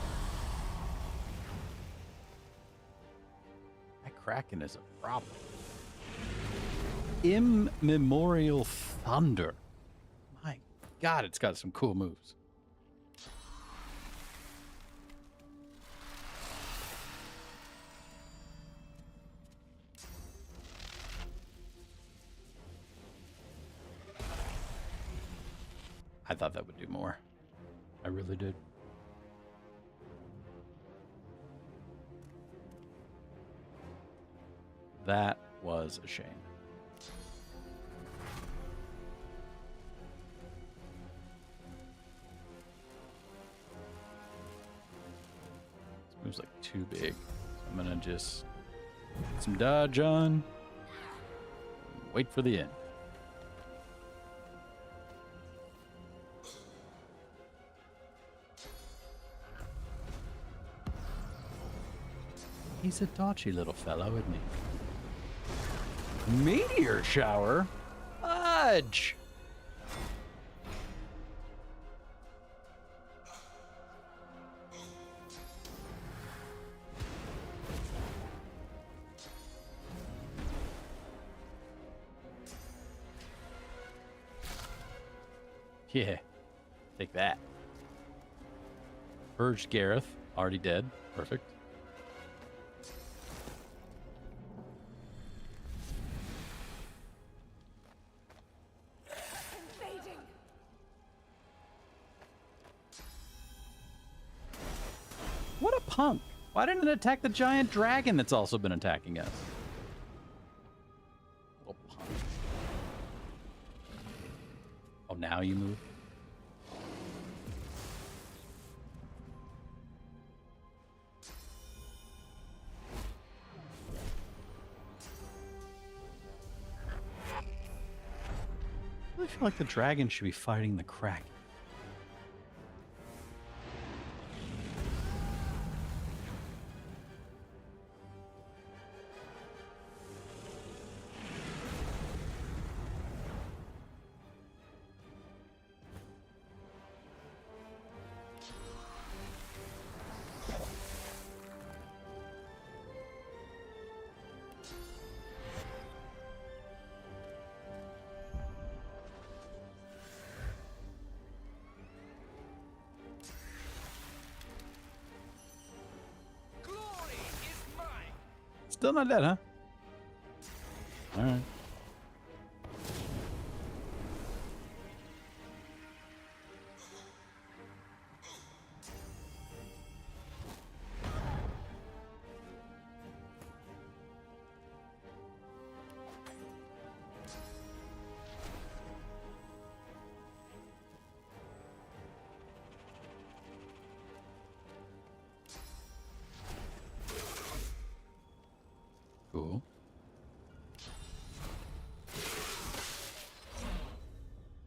That Kraken is a problem. Immemorial Thunder. My God, it's got some cool moves. I thought that would do more. I really did. That was a shame. This move's like too big. So I'm gonna just get some dodge on. Wait for the end. He's a dodgy little fellow, isn't he? Meteor shower? Fudge! Yeah, take that. Purged Gareth, already dead. Perfect. What a punk. Why didn't it attack the giant dragon that's also been attacking us? Little punk. Oh, now you move? I really feel like the dragon should be fighting the Kraken. Still not dead, huh? All right.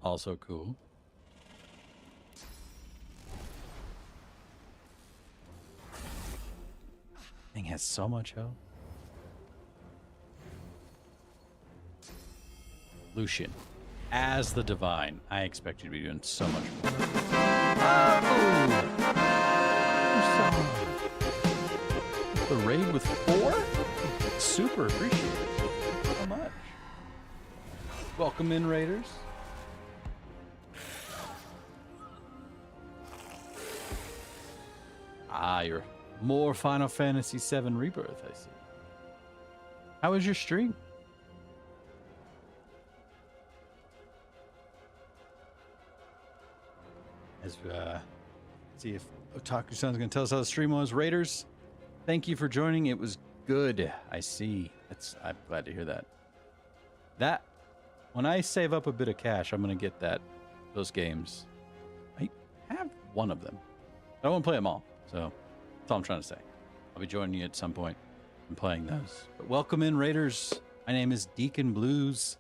Also cool. Thing has so much health. Lucian, as the Divine, I expect you to be doing so much more. The raid with 4? Super appreciated. So much. Welcome in, Raiders. Ah, you're more Final Fantasy VII Rebirth, I see. How was your stream? As see if Otaku-san's gonna tell us how the stream was. Raiders, thank you for joining. It was good. I see. I'm glad to hear that. When I save up a bit of cash, I'm gonna get those games. I have one of them. I don't want to play them all, so that's all I'm trying to say. I'll be joining you at some point and playing those. But welcome in, Raiders. My name is Deacon Blues.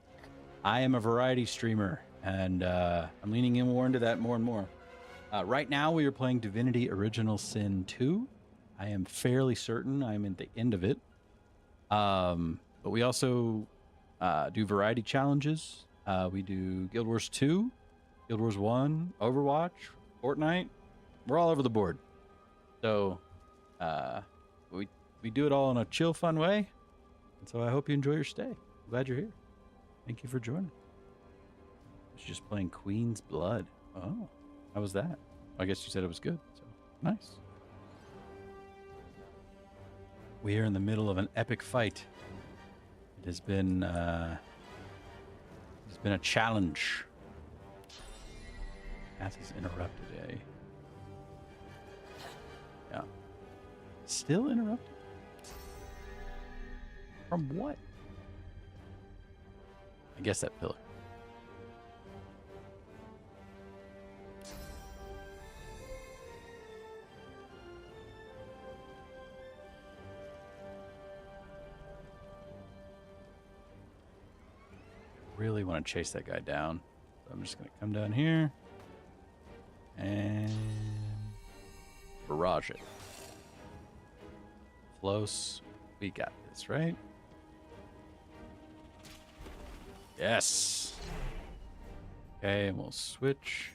I am a variety streamer, and I'm leaning in more into that more and more. Right now, we are playing Divinity Original Sin 2. I am fairly certain I'm at the end of it. But we also do variety challenges. We do Guild Wars 2, Guild Wars 1, Overwatch, Fortnite. We're all over the board. So we do it all in a chill, fun way. And so I hope you enjoy your stay. I'm glad you're here. Thank you for joining. I was just playing Queen's Blood. Oh, how was that? I guess you said it was good. So nice. We are in the middle of an epic fight. It has been a challenge. Path is interrupted, eh? Yeah. Still interrupted? From what? I guess that pillar. Really want to chase that guy down. So I'm just going to come down here and barrage it. Close. We got this, right? Yes. Okay, and we'll switch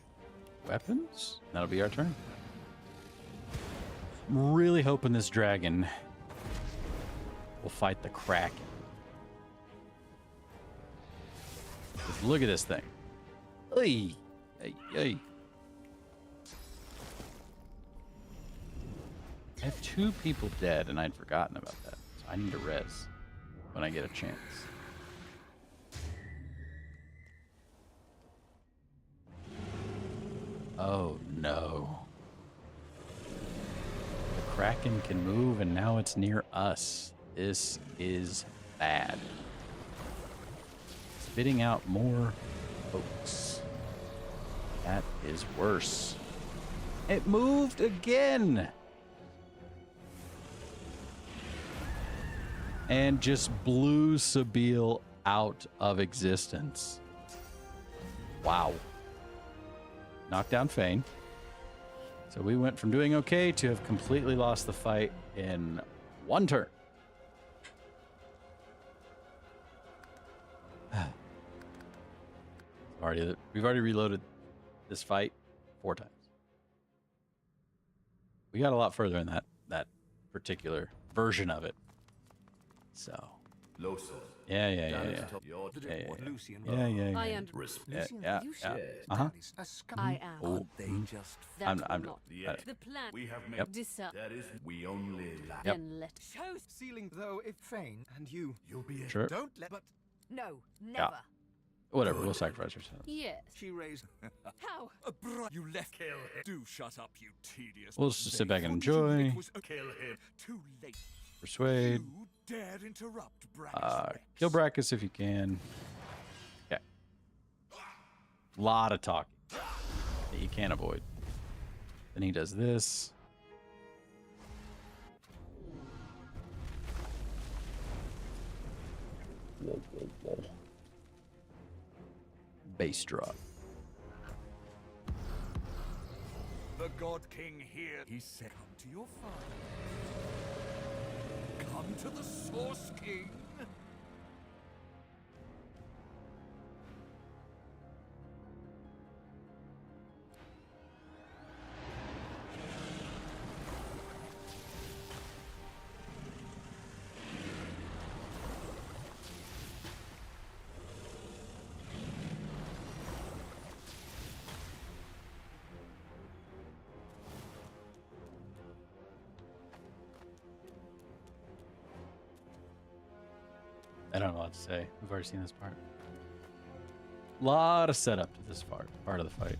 weapons. That'll be our turn. I'm really hoping this dragon will fight the Kraken. Just look at this thing. Hey, hey, hey. I have 2 people dead, and I'd forgotten about that. So I need to res when I get a chance. Oh, no. The Kraken can move, and now it's near us. This is bad. Spitting out more folks. That is worse. It moved again. And just blew Sabine out of existence. Wow. Knocked down Fane. So we went from doing okay to have completely lost the fight in 1 turn. We've already reloaded this fight 4 times. We got a lot further in that particular version of it. So. Yeah. Yeah. I am. Yeah. Uh-huh. I am. Oh, I'm not. The plan. We have Yep. That is, we only lack. Then let Shows ceiling, though, if Fane and you. You'll be Sure. Don't let. But no, never. Whatever, we'll sacrifice ourselves. Yes. she raised. How? You left. Kill him. Do shut up, you tedious. We'll just sit back and What did you- enjoy. It was kill him. Too late. Persuade. You dared interrupt Brachus. Kill Brachus if you can. Okay. Lot of talking that you can't avoid. Then he does this. Whoa. Base drop. The God King here. He said, come to your father. Come to the Source King. I don't know what to say. We've already seen this part. Lot of setup to this part of the fight.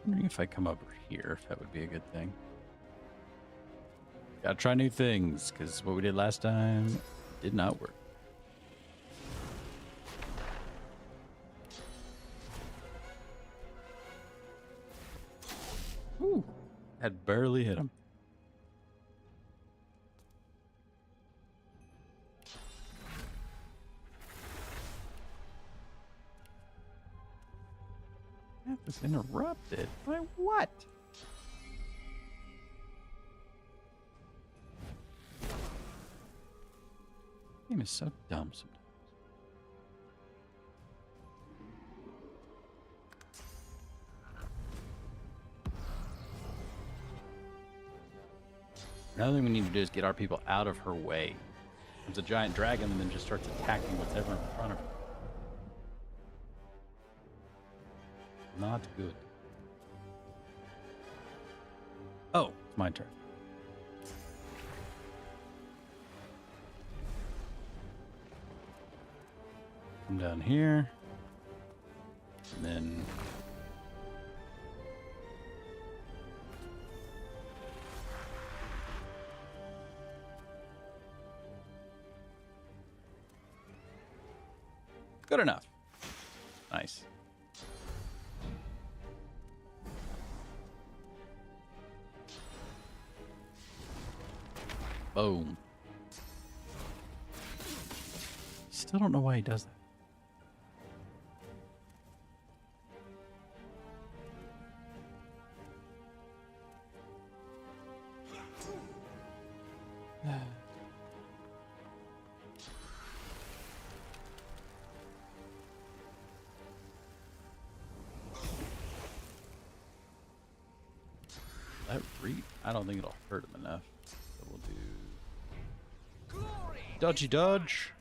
Wondering if I come over here, if that would be a good thing. Gotta try new things, because what we did last time did not work. Whew. Had barely hit him. That was interrupted. By what? Game is so dumb sometimes. Another thing we need to do is get our people out of her way. There's a giant dragon and then just starts attacking whatever in front of her. Not good. Oh, it's my turn. Come down here. And then... Good enough. Nice. Boom. Still don't know why he does that. That I don't think it'll hurt him enough. So we'll do dodgy dodge.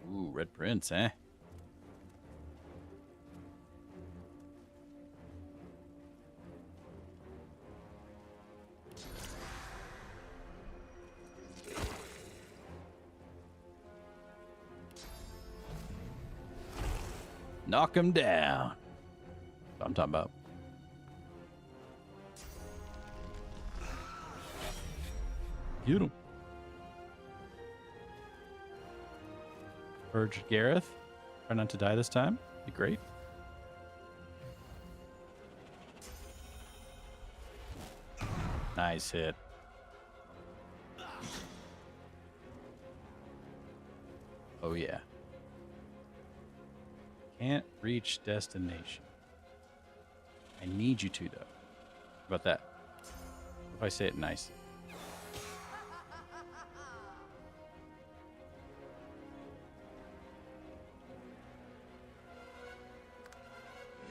Ooh, Red Prince, eh? Knock him down. That's what I'm talking about. Get him. Purge Gareth. Try not to die this time. Be great. Nice hit. Oh yeah. Can't reach destination. I need you to, though. How about that? If I say it nice.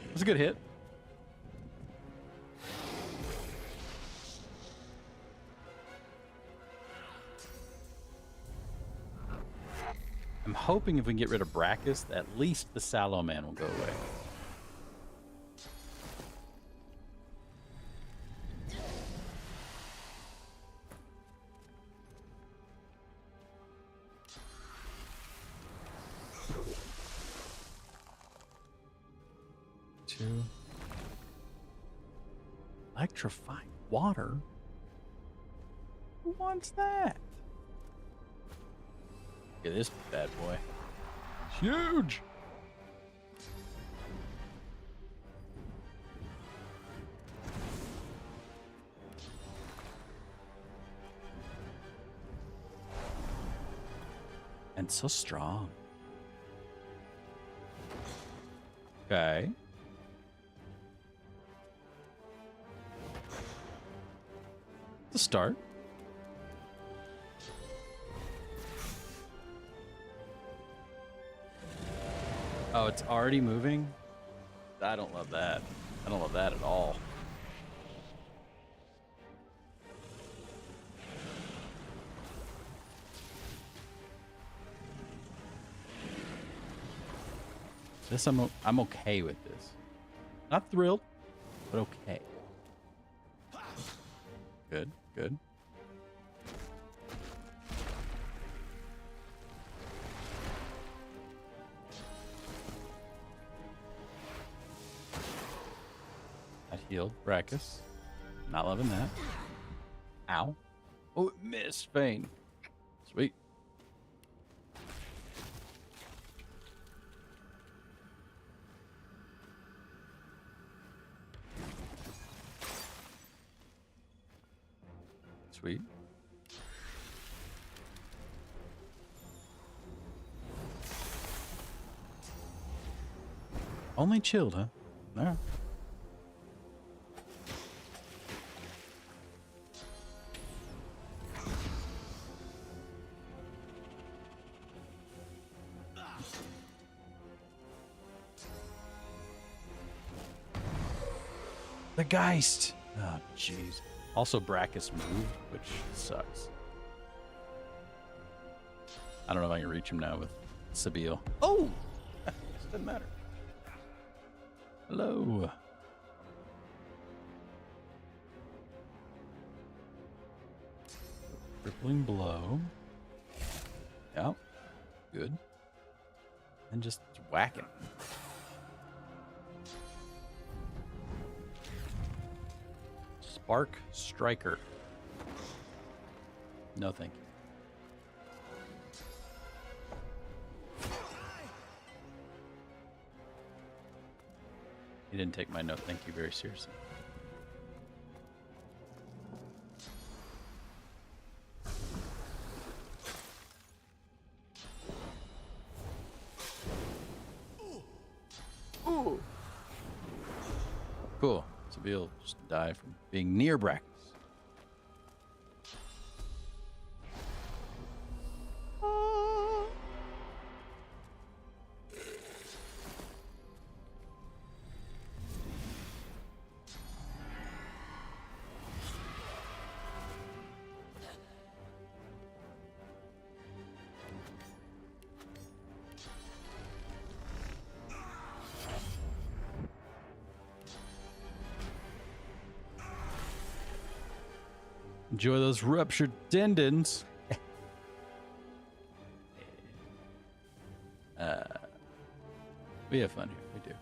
It was a good hit. I'm hoping if we can get rid of Brachus, at least the Sallow Man will go away. Electrifying water? Who wants that? Look at this bad boy. It's huge. And so strong. Okay. The start. Oh, it's already moving? I don't love that. I don't love that at all. This I'm okay with this. Not thrilled, but okay. Good, good. That healed Brachus. Not loving that. Ow. Oh, it missed Fane. Sweet. Sweet. Only chilled, huh? All right. The Geist. Oh, jeez. Also, Brachus moved, which sucks. I don't know if I can reach him now with Sabille. Oh! Doesn't matter. Hello. Crippling blow. Yep. Good. And just whack him. Spark Striker. No, thank you. He didn't take my no thank you very seriously. Ooh. Cool. Sabille just die from being near Brachus. Enjoy those ruptured tendons. We have fun here. We do.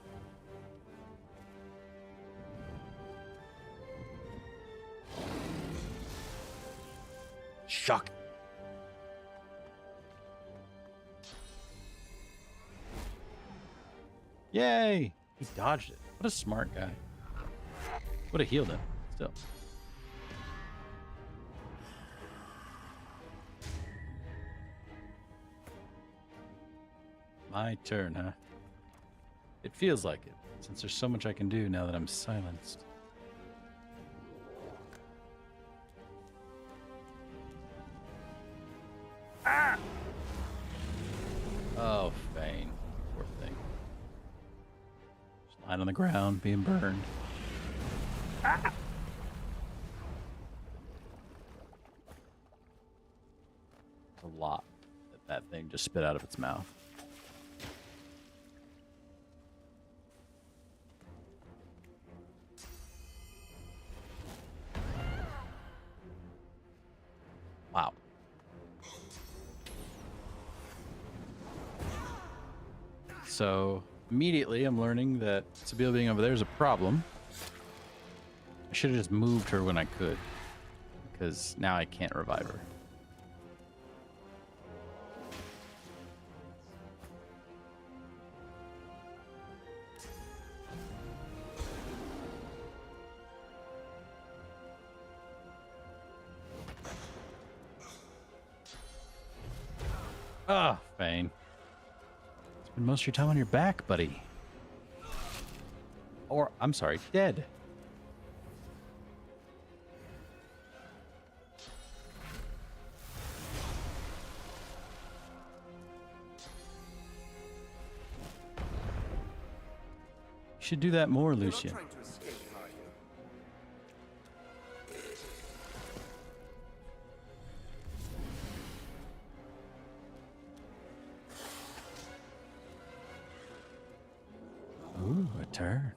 Shock. Yay! He dodged it. What a smart guy. Would have healed him. Still. My turn, huh? It feels like it, since there's so much I can do now that I'm silenced. Ah! Oh, Fane. Poor thing. Just lying on the ground, being burned. Ah! A lot that thing just spit out of its mouth. Wow. So immediately I'm learning that Sabille being over there is a problem. I should have just moved her when I could, because now I can't revive her. Ah, Fane. Spend most of your time on your back, buddy. Or, I'm sorry, dead. You should do that more, Lucian. Trying to escape, are you? Ooh, a turn.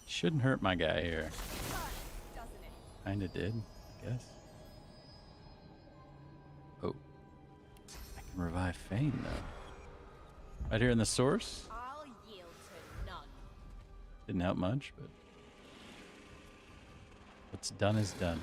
Shouldn't hurt my guy here. Kinda did, I guess. Oh. I can revive Fane, though. Right here in the source. I'll yield to none. Didn't help much, but what's done is done.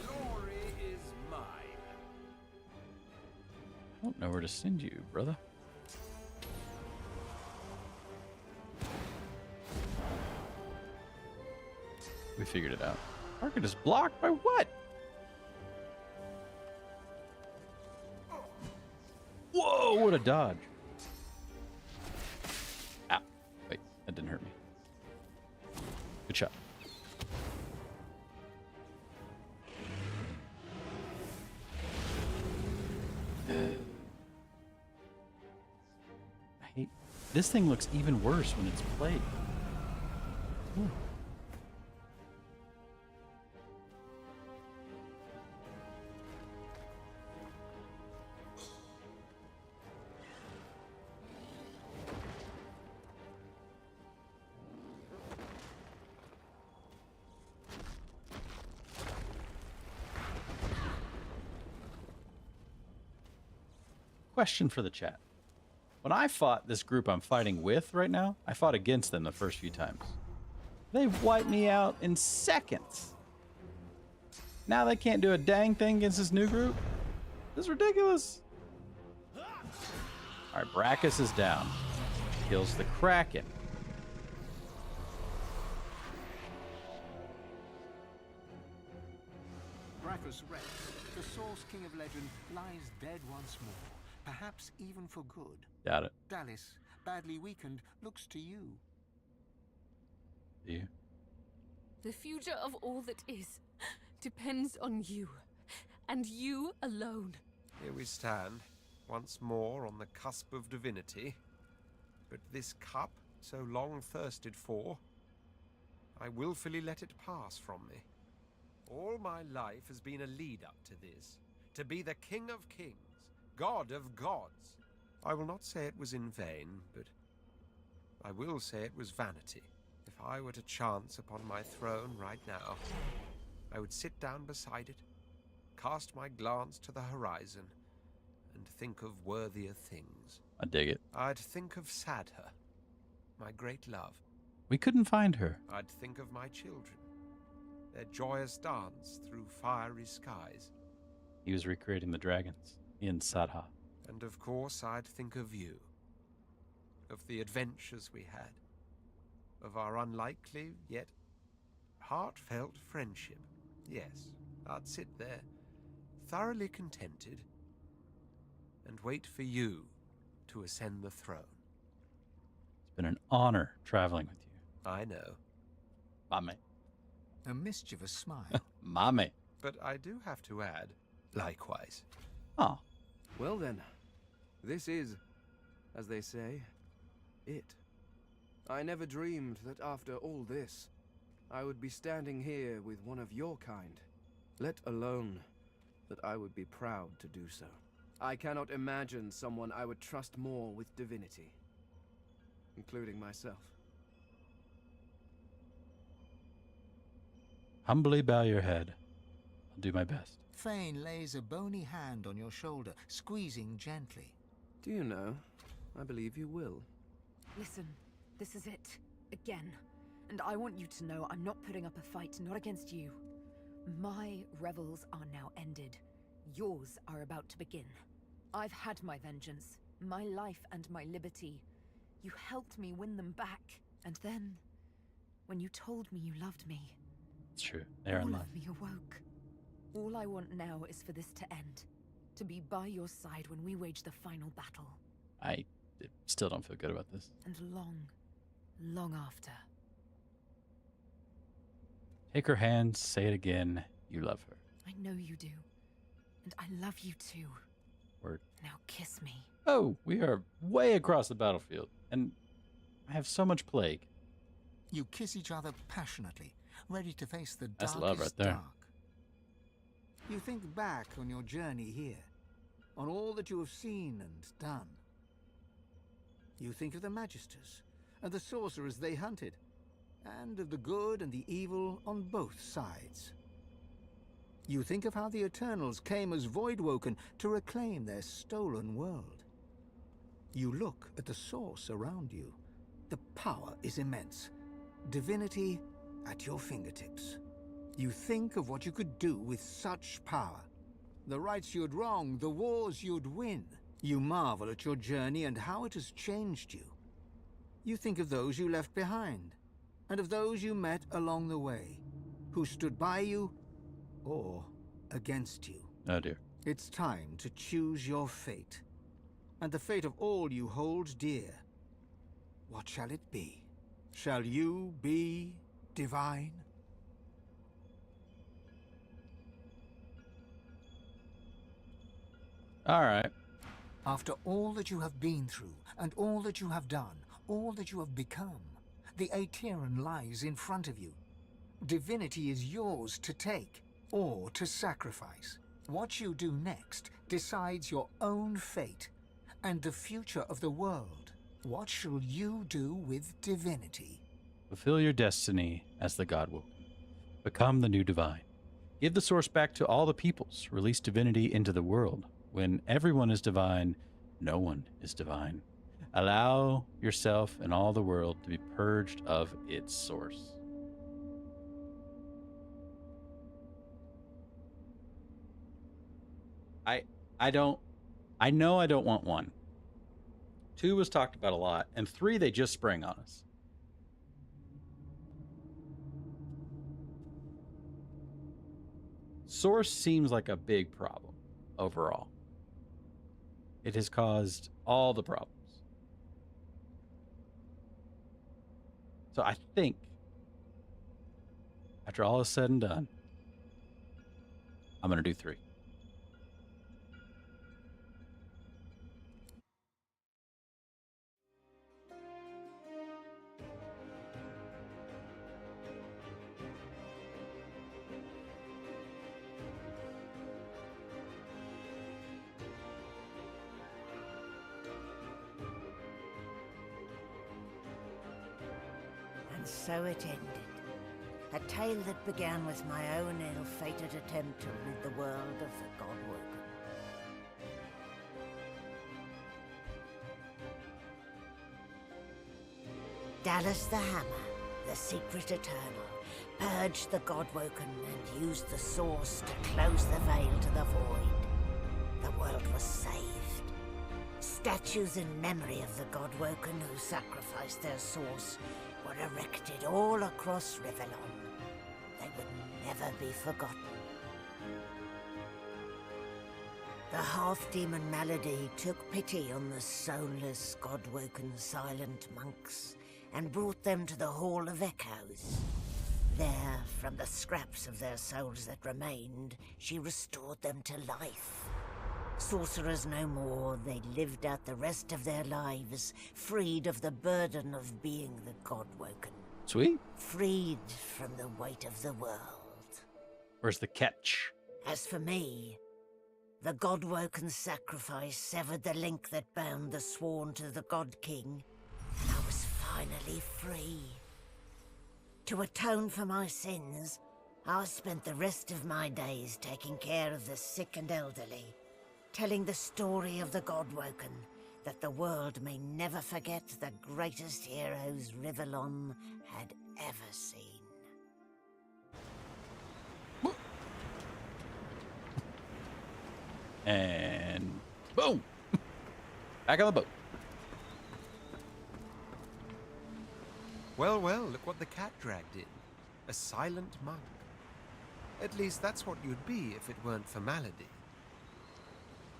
Glory is mine. I don't know where to send you, brother. We figured it out. Target is blocked by what? Whoa, what a dodge. Ow. Wait, that didn't hurt me. Good shot. I hate... This thing looks even worse when it's played. Ooh. Question for the chat. When I fought this group I'm fighting with right now, I fought against them the first few times. They wiped me out in seconds. Now they can't do a dang thing against this new group? This is ridiculous. Alright, Brachus is down. Kills the Kraken. Brachus rests. The Source King of Legend lies dead once more. Perhaps even for good. Got it. Dallis, badly weakened, looks to you. Do you? The future of all that is depends on you, and you alone. Here we stand, once more on the cusp of divinity. But this cup, so long thirsted for, I willfully let it pass from me. All my life has been a lead-up to this, to be the King of Kings, God of Gods. I will not say it was in vain, but I will say it was vanity. If I were to chance upon my throne right now, I would sit down beside it, cast my glance to the horizon, and think of worthier things. I dig it. I'd think of Sadha, my great love. We couldn't find her. I'd think of my children, their joyous dance through fiery skies. He was recreating the dragons in Sadha. And of course, I'd think of you, of the adventures we had, of our unlikely yet heartfelt friendship. Yes, I'd sit there, thoroughly contented, and wait for you to ascend the throne. It's been an honor traveling with you. I know. Mame. A mischievous smile. Mame. But I do have to add, likewise. Oh. Well then, this is, as they say, it. I never dreamed that after all this, I would be standing here with one of your kind, let alone that I would be proud to do so. I cannot imagine someone I would trust more with divinity, including myself. Humbly bow your head. I'll do my best. Thane lays a bony hand on your shoulder, squeezing gently. Do you know? I believe you will. Listen, this is it. Again. And I want you to know I'm not putting up a fight, not against you. My revels are now ended. Yours are about to begin. I've had my vengeance, my life and my liberty. You helped me win them back. And then, when you told me you loved me, It's true. They're in all love. of me awoke. All I want now is for this to end. To be by your side when we wage the final battle. I still don't feel good about this. And long, long after. Take her hand, say it again. You love her. I know you do. And I love you too. Word. Now kiss me. Oh, we are way across the battlefield. And I have so much plague. You kiss each other passionately, ready to face the That's darkest love right there. dark. You think back on your journey here, on all that you have seen and done. You think of the Magisters and the sorcerers they hunted, and of the good and the evil on both sides. You think of how the Eternals came as Voidwoken to reclaim their stolen world. You look at the source around you. The power is immense. Divinity at your fingertips. You think of what you could do with such power. The rights you'd wrong, the wars you'd win. You marvel at your journey and how it has changed you. You think of those you left behind, and of those you met along the way, who stood by you or against you. Oh dear. It's time to choose your fate, and the fate of all you hold dear. What shall it be? Shall you be divine? All right. After all that you have been through, and all that you have done, all that you have become, the Aeteran lies in front of you. Divinity is yours to take, or to sacrifice. What you do next decides your own fate, and the future of the world. What shall you do with divinity? Fulfill your destiny as the Godwoken. Become the new divine. Give the source back to all the peoples. Release divinity into the world. When everyone is divine, no one is divine. Allow yourself and all the world to be purged of its source. I know I don't want 1. 2 was talked about a lot, and 3 they just sprang on us. Source seems like a big problem overall. It has caused all the problems. So I think, after all is said and done, I'm going to do 3. And so it ended. A tale that began with my own ill-fated attempt to rid the world of the Godwoken. Dallas the Hammer, the secret Eternal, purged the Godwoken and used the Source to close the veil to the void. The world was saved. Statues in memory of the Godwoken who sacrificed their Source were erected all across Rivellon. They would never be forgotten. The half-demon Malady took pity on the soulless, God-woken silent monks and brought them to the Hall of Echoes. There, from the scraps of their souls that remained, she restored them to life. Sorcerers no more, they lived out the rest of their lives, freed of the burden of being the God-woken. Sweet. Freed from the weight of the world. Where's the catch? As for me, The God-woken sacrifice severed the link that bound the sworn to the God King, and I was finally free. To atone for my sins, I spent the rest of my days taking care of the sick and elderly, telling the story of the God-woken, that the world may never forget the greatest heroes Rivellon had ever seen. And boom! Back on the boat. Well, well, look what the cat dragged in. A silent monk. At least that's what you'd be if it weren't for Malady.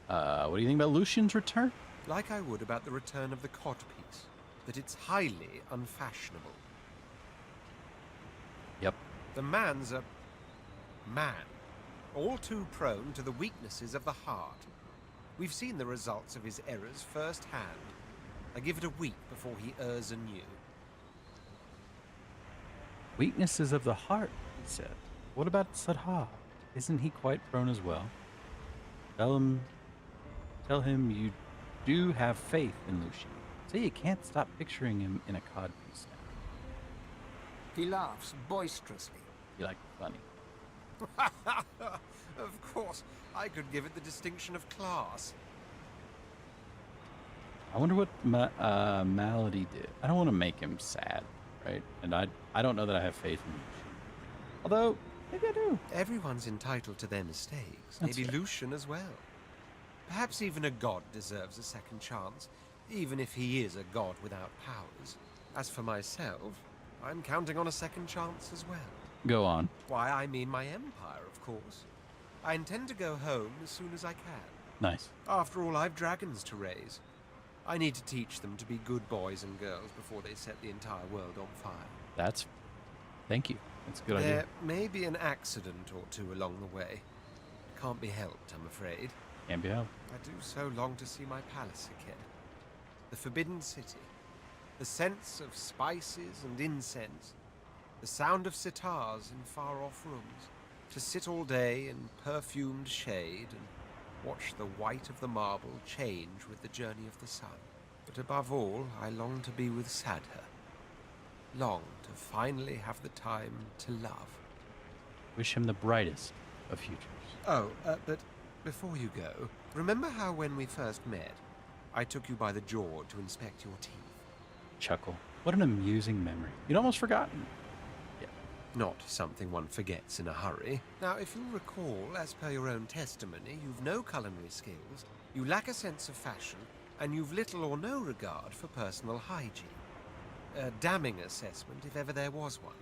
What do you think about Lucian's return? Like I would about the return of the codpiece, that it's highly unfashionable. Yep. The man's a man, all too prone to the weaknesses of the heart. We've seen the results of his errors firsthand. I give it a week before he errs anew. Weaknesses of the heart, he said. What about Sadha? Isn't he quite prone as well? Tell him you do have faith in Lucian. Say you can't stop picturing him in a codpiece now. He laughs boisterously. You like funny. Of course, I could give it the distinction of class. I wonder what Malady did. I don't want to make him sad, right? And I don't know that I have faith in Lucian. Although, maybe I do. Everyone's entitled to their mistakes. That's Maybe fair. Lucian as well. Perhaps even a god deserves a second chance, even if he is a god without powers. As for myself, I'm counting on a second chance as well. Go on. Why, I mean my empire, of course. I intend to go home as soon as I can. Nice. After all, I've dragons to raise. I need to teach them to be good boys and girls before they set the entire world on fire. Thank you. That's a good There idea. may be an accident or two along the way. Can't be helped, I'm afraid. Can't be helped. I do so long to see my palace again. The Forbidden City. The sense of spices and incense. The sound of sitars in far-off rooms. To sit all day in perfumed shade and watch the white of the marble change with the journey of the sun. But above all, I long to be with Sadha. Long to finally have the time to love. Wish him the brightest of futures. Oh, but before you go, remember how when we first met, I took you by the jaw to inspect your teeth? Chuckle. What an amusing memory. You'd almost forgotten. Yeah. Not something one forgets in a hurry. Now, if you'll recall, as per your own testimony, you've no culinary skills, you lack a sense of fashion, and you've little or no regard for personal hygiene. A damning assessment, if ever there was one.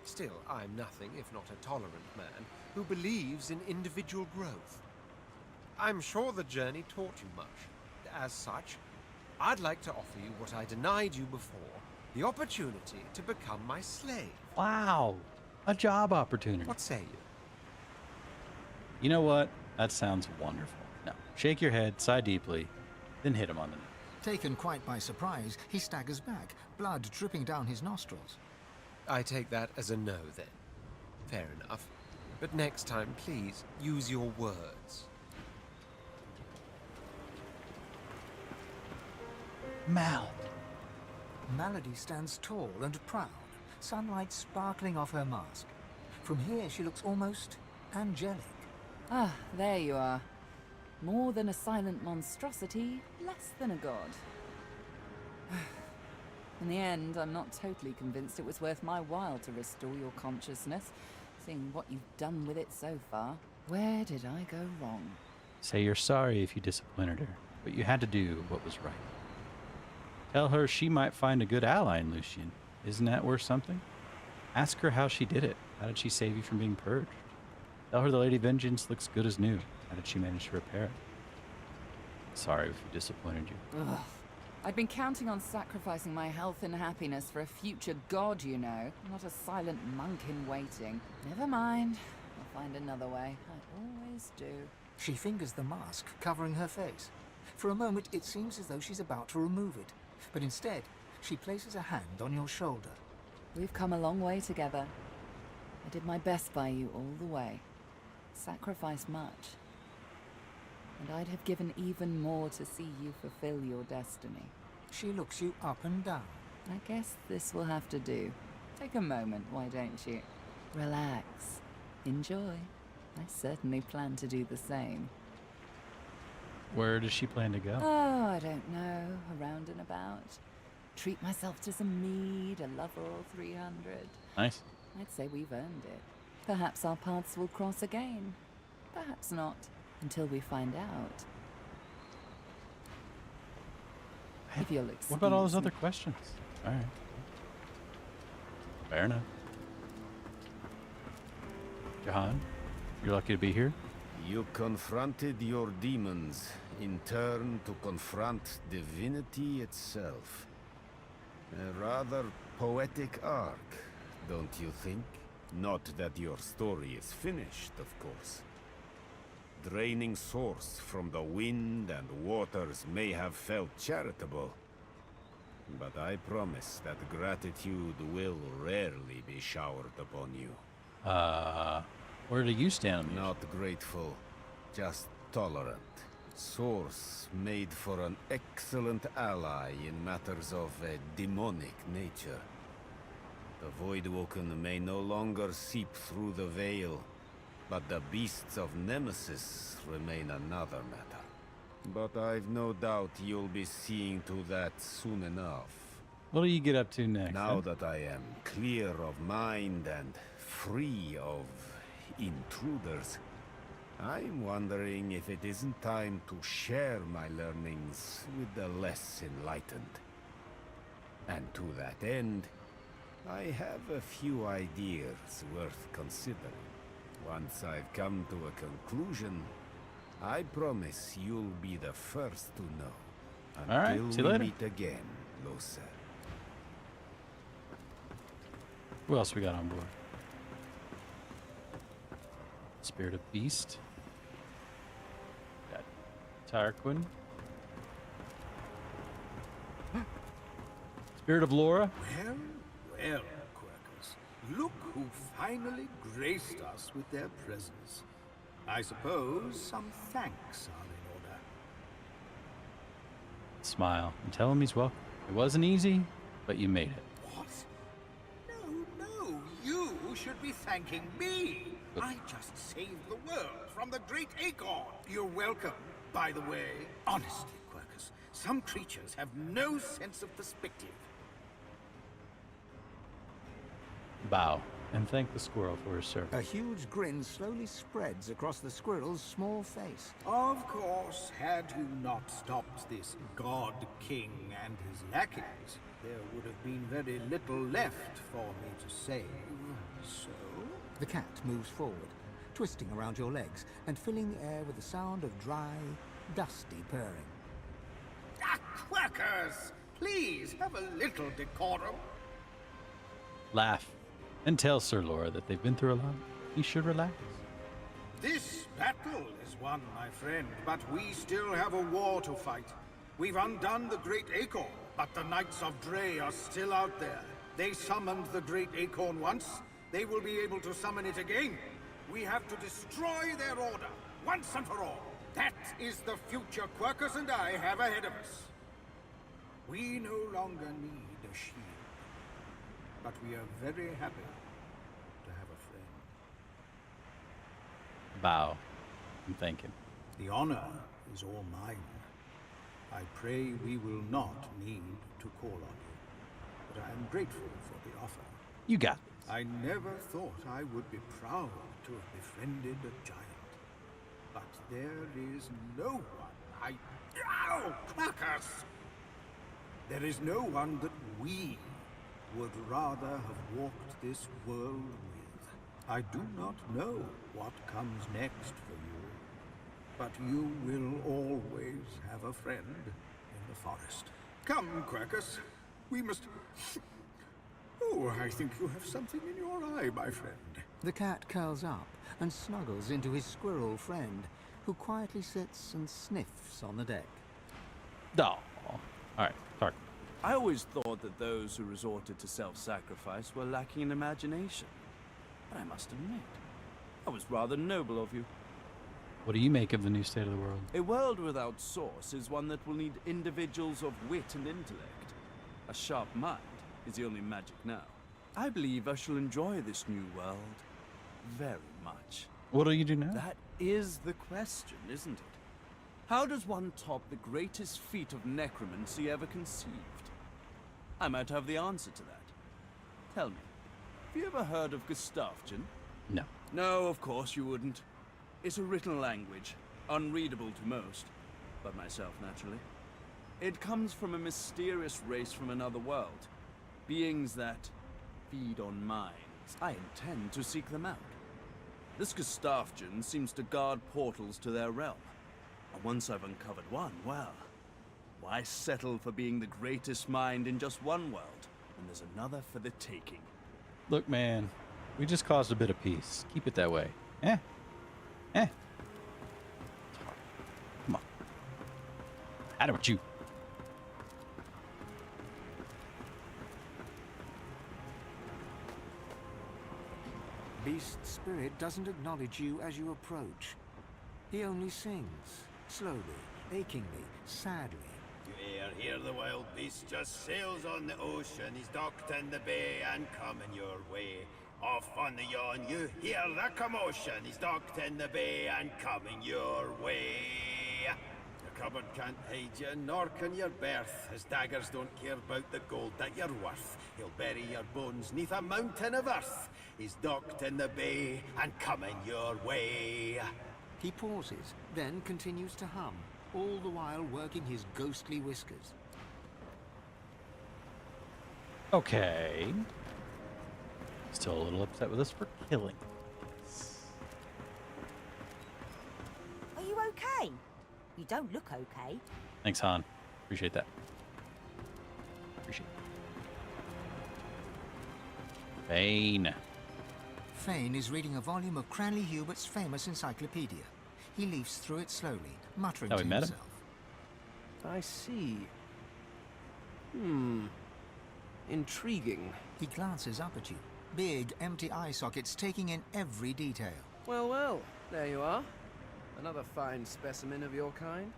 Still, I'm nothing if not a tolerant man who believes in individual growth. I'm sure the journey taught you much. As such, I'd like to offer you what I denied you before, the opportunity to become my slave. Wow. A job opportunity. What say you? You know what? That sounds wonderful. No. Shake your head, sigh deeply, then hit him on the nose. Taken quite by surprise, he staggers back, blood dripping down his nostrils. I take that as a no, then. Fair enough. But next time, please, use your words. Mal. Malady stands tall and proud, sunlight sparkling off her mask. From here, she looks almost angelic. Ah, there you are. More than a silent monstrosity, less than a god. In the end, I'm not totally convinced it was worth my while to restore your consciousness, seeing what you've done with it so far. Where did I go wrong? Say you're sorry if you disappointed her, but you had to do what was right. Tell her she might find a good ally in Lucian. Isn't that worth something? Ask her how she did it. How did she save you from being purged? Tell her the Lady Vengeance looks good as new. How did she manage to repair it? Sorry if we disappointed you. Ugh. I'd been counting on sacrificing my health and happiness for a future god, you know, not a silent monk in waiting. Never mind. I'll find another way. I always do. She fingers the mask, covering her face. For a moment, it seems as though she's about to remove it, but instead, she places a hand on your shoulder. We've come a long way together. I did my best by you all the way. Sacrificed much. and I'd have given even more to see you fulfill your destiny. She looks you up and down. I guess this will have to do. Take a moment, why don't you? Relax. Enjoy. I certainly plan to do the same. Where does she plan to go? Oh, I don't know. Around and about. Treat myself to some mead, a Loverall 300. Nice. I'd say we've earned it. Perhaps our paths will cross again. Perhaps not, until we find out. If you'll excuse What about all those me. other questions? All right. Fair enough. Jahan, you're lucky to be here. You confronted your demons, in turn to confront divinity itself. A rather poetic arc, don't you think? Not that your story is finished, of course. Draining source from the wind and waters may have felt charitable, but I promise that gratitude will rarely be showered upon you. Where do you stand on this? Not grateful, just tolerant. Source made for an excellent ally in matters of a demonic nature. The Voidwoken may no longer seep through the veil, but the beasts of Nemesis remain another matter. But I've no doubt you'll be seeing to that soon enough. What do you get up to next? Now that I am clear of mind and free of intruders, I'm wondering if it isn't time to share my learnings with the less enlightened. And to that end, I have a few ideas worth considering. Once I've come to a conclusion, I promise you'll be the first to know. All right, Until see you we later. meet again, Losa. Who else we got on board? Spirit of Beast. Got Tarquin. Spirit of Laura. Well, well, Quirkers. Look who finally graced us with their presence. I suppose some thanks are in order. Smile and tell him he's welcome. It wasn't easy, but you made it. What? No, you should be thanking me. I just saved the world from the Great Acorn. You're welcome, by the way. Honestly, Quirkers, some creatures have no sense of perspective. Bow and thank the squirrel for his service. A huge grin slowly spreads across the squirrel's small face. Of course, had you not stopped this God King and his lackeys, there would have been very little left for me to save. So... The cat moves forward, twisting around your legs and filling the air with the sound of dry, dusty purring. Ah, Quackers! Please, have a little decorum. Laugh and tell Sir Laura that they've been through a lot. He should relax. This battle is won, my friend, but we still have a war to fight. We've undone the Great Acorn, but the Knights of Dre are still out there. They summoned the Great Acorn once. They will be able to summon it again. We have to destroy their order, once and for all. That is the future Quirkers and I have ahead of us. We no longer need a shield, but we are very happy to have a friend. Bow and thank him. The honor is all mine. I pray we will not need to call on you, but I am grateful for the offer. You got this. I never thought I would be proud to have befriended a giant. But there is no one Ow! Crackers! There is no one that we would rather have walked this world with. I do not know what comes next for you, but you will always have a friend in the forest. Come, Quirkus. We must... Oh, I think you have something in your eye, my friend. The cat curls up and snuggles into his squirrel friend, who quietly sits and sniffs on the deck. Oh. Alright, Tark. I always thought that those who resorted to self-sacrifice were lacking in imagination. But I must admit, that was rather noble of you. What do you make of the new state of the world? A world without source is one that will need individuals of wit and intellect. A sharp mind is the only magic now. I believe I shall enjoy this new world very much. What do you do now? That is the question, isn't it? How does one top the greatest feat of necromancy ever conceived? I might have the answer to that. Tell me, have you ever heard of Gustafsson? No. No, of course you wouldn't. It's a written language, unreadable to most, but myself naturally. It comes from a mysterious race from another world, beings that feed on minds. I intend to seek them out. This Gustafsson seems to guard portals to their realm. And once I've uncovered one, well, why settle for being the greatest mind in just one world when there's another for the taking? Look, man, we just caused a bit of peace. Keep it that way. Eh? Come on. How about you? Beast Spirit doesn't acknowledge you as you approach. He only sings, slowly, achingly, sadly. You hear the wild beast just sails on the ocean. He's docked in the bay and coming your way. Off on the yawn, you hear the commotion. He's docked in the bay and coming your way. The cupboard can't hide you, nor can your berth. His daggers don't care about the gold that you're worth. He'll bury your bones neath a mountain of earth. He's docked in the bay and coming your way. He pauses, then continues to hum, all the while working his ghostly whiskers. Okay. Still a little upset with us for killing us. Are you okay? You don't look okay. Thanks, Han. Appreciate that. Appreciate it. Bane. Fane is reading a volume of Cranley Hubert's famous encyclopedia. He leafs through it slowly, muttering Oh, to we met him? himself. I see. Intriguing. He glances up at you, big, empty eye sockets taking in every detail. Well, there you are. Another fine specimen of your kind.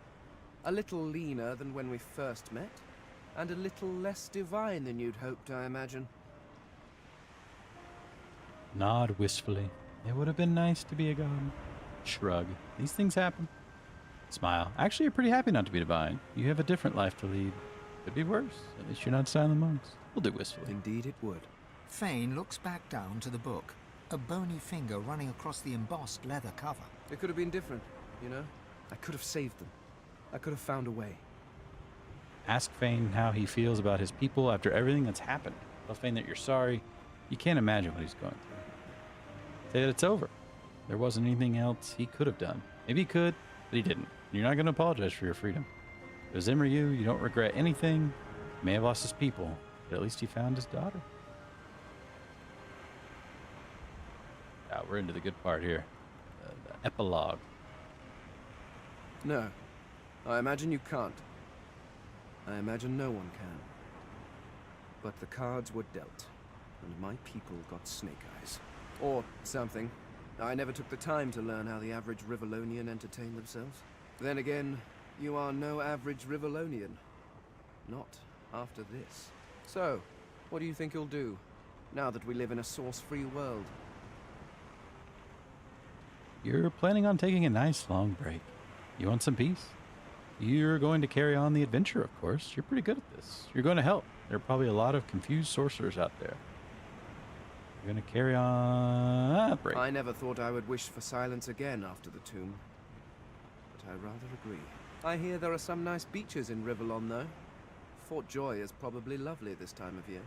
A little leaner than when we first met, and a little less divine than you'd hoped, I imagine. Nod wistfully. It would have been nice to be a god. Shrug. These things happen. Smile. Actually, you're pretty happy not to be divine. You have a different life to lead. Could be worse. At least you're not silent monks. We'll do wistfully. Indeed it would. Fane looks back down to the book, a bony finger running across the embossed leather cover. It could have been different, you know? I could have saved them. I could have found a way. Ask Fane how he feels about his people after everything that's happened. Tell Fane that you're sorry. You can't imagine what he's going through. Say that it's over. There wasn't anything else he could have done. Maybe he could, but he didn't. You're not going to apologize for your freedom. If it was him or you don't regret anything. He may have lost his people, but at least he found his daughter. Ah, we're into the good part here. The epilogue. No. I imagine you can't. I imagine no one can. But the cards were dealt, and my people got snake eyes. Or something. I never took the time to learn how the average Rivellonian entertained themselves. Then again, you are no average Rivellonian. Not after this. So, what do you think you'll do, now that we live in a source-free world? You're planning on taking a nice long break. You want some peace? You're going to carry on the adventure, of course. You're pretty good at this. You're going to help. There are probably a lot of confused sorcerers out there. You're going to carry on... break. I never thought I would wish for silence again after the tomb. But I rather agree. I hear there are some nice beaches in Rivellon, though. Fort Joy is probably lovely this time of year.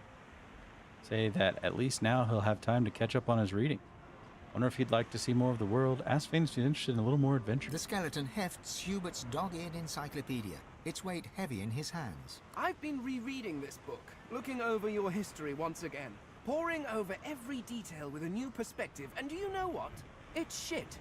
Say that at least now he'll have time to catch up on his reading. Wonder if he'd like to see more of the world. Ask Fane if he's interested in a little more adventure. The skeleton hefts Hubert's dog-eared encyclopedia, its weight heavy in his hands. I've been rereading this book, looking over your history once again, poring over every detail with a new perspective, and do you know what? It's shit.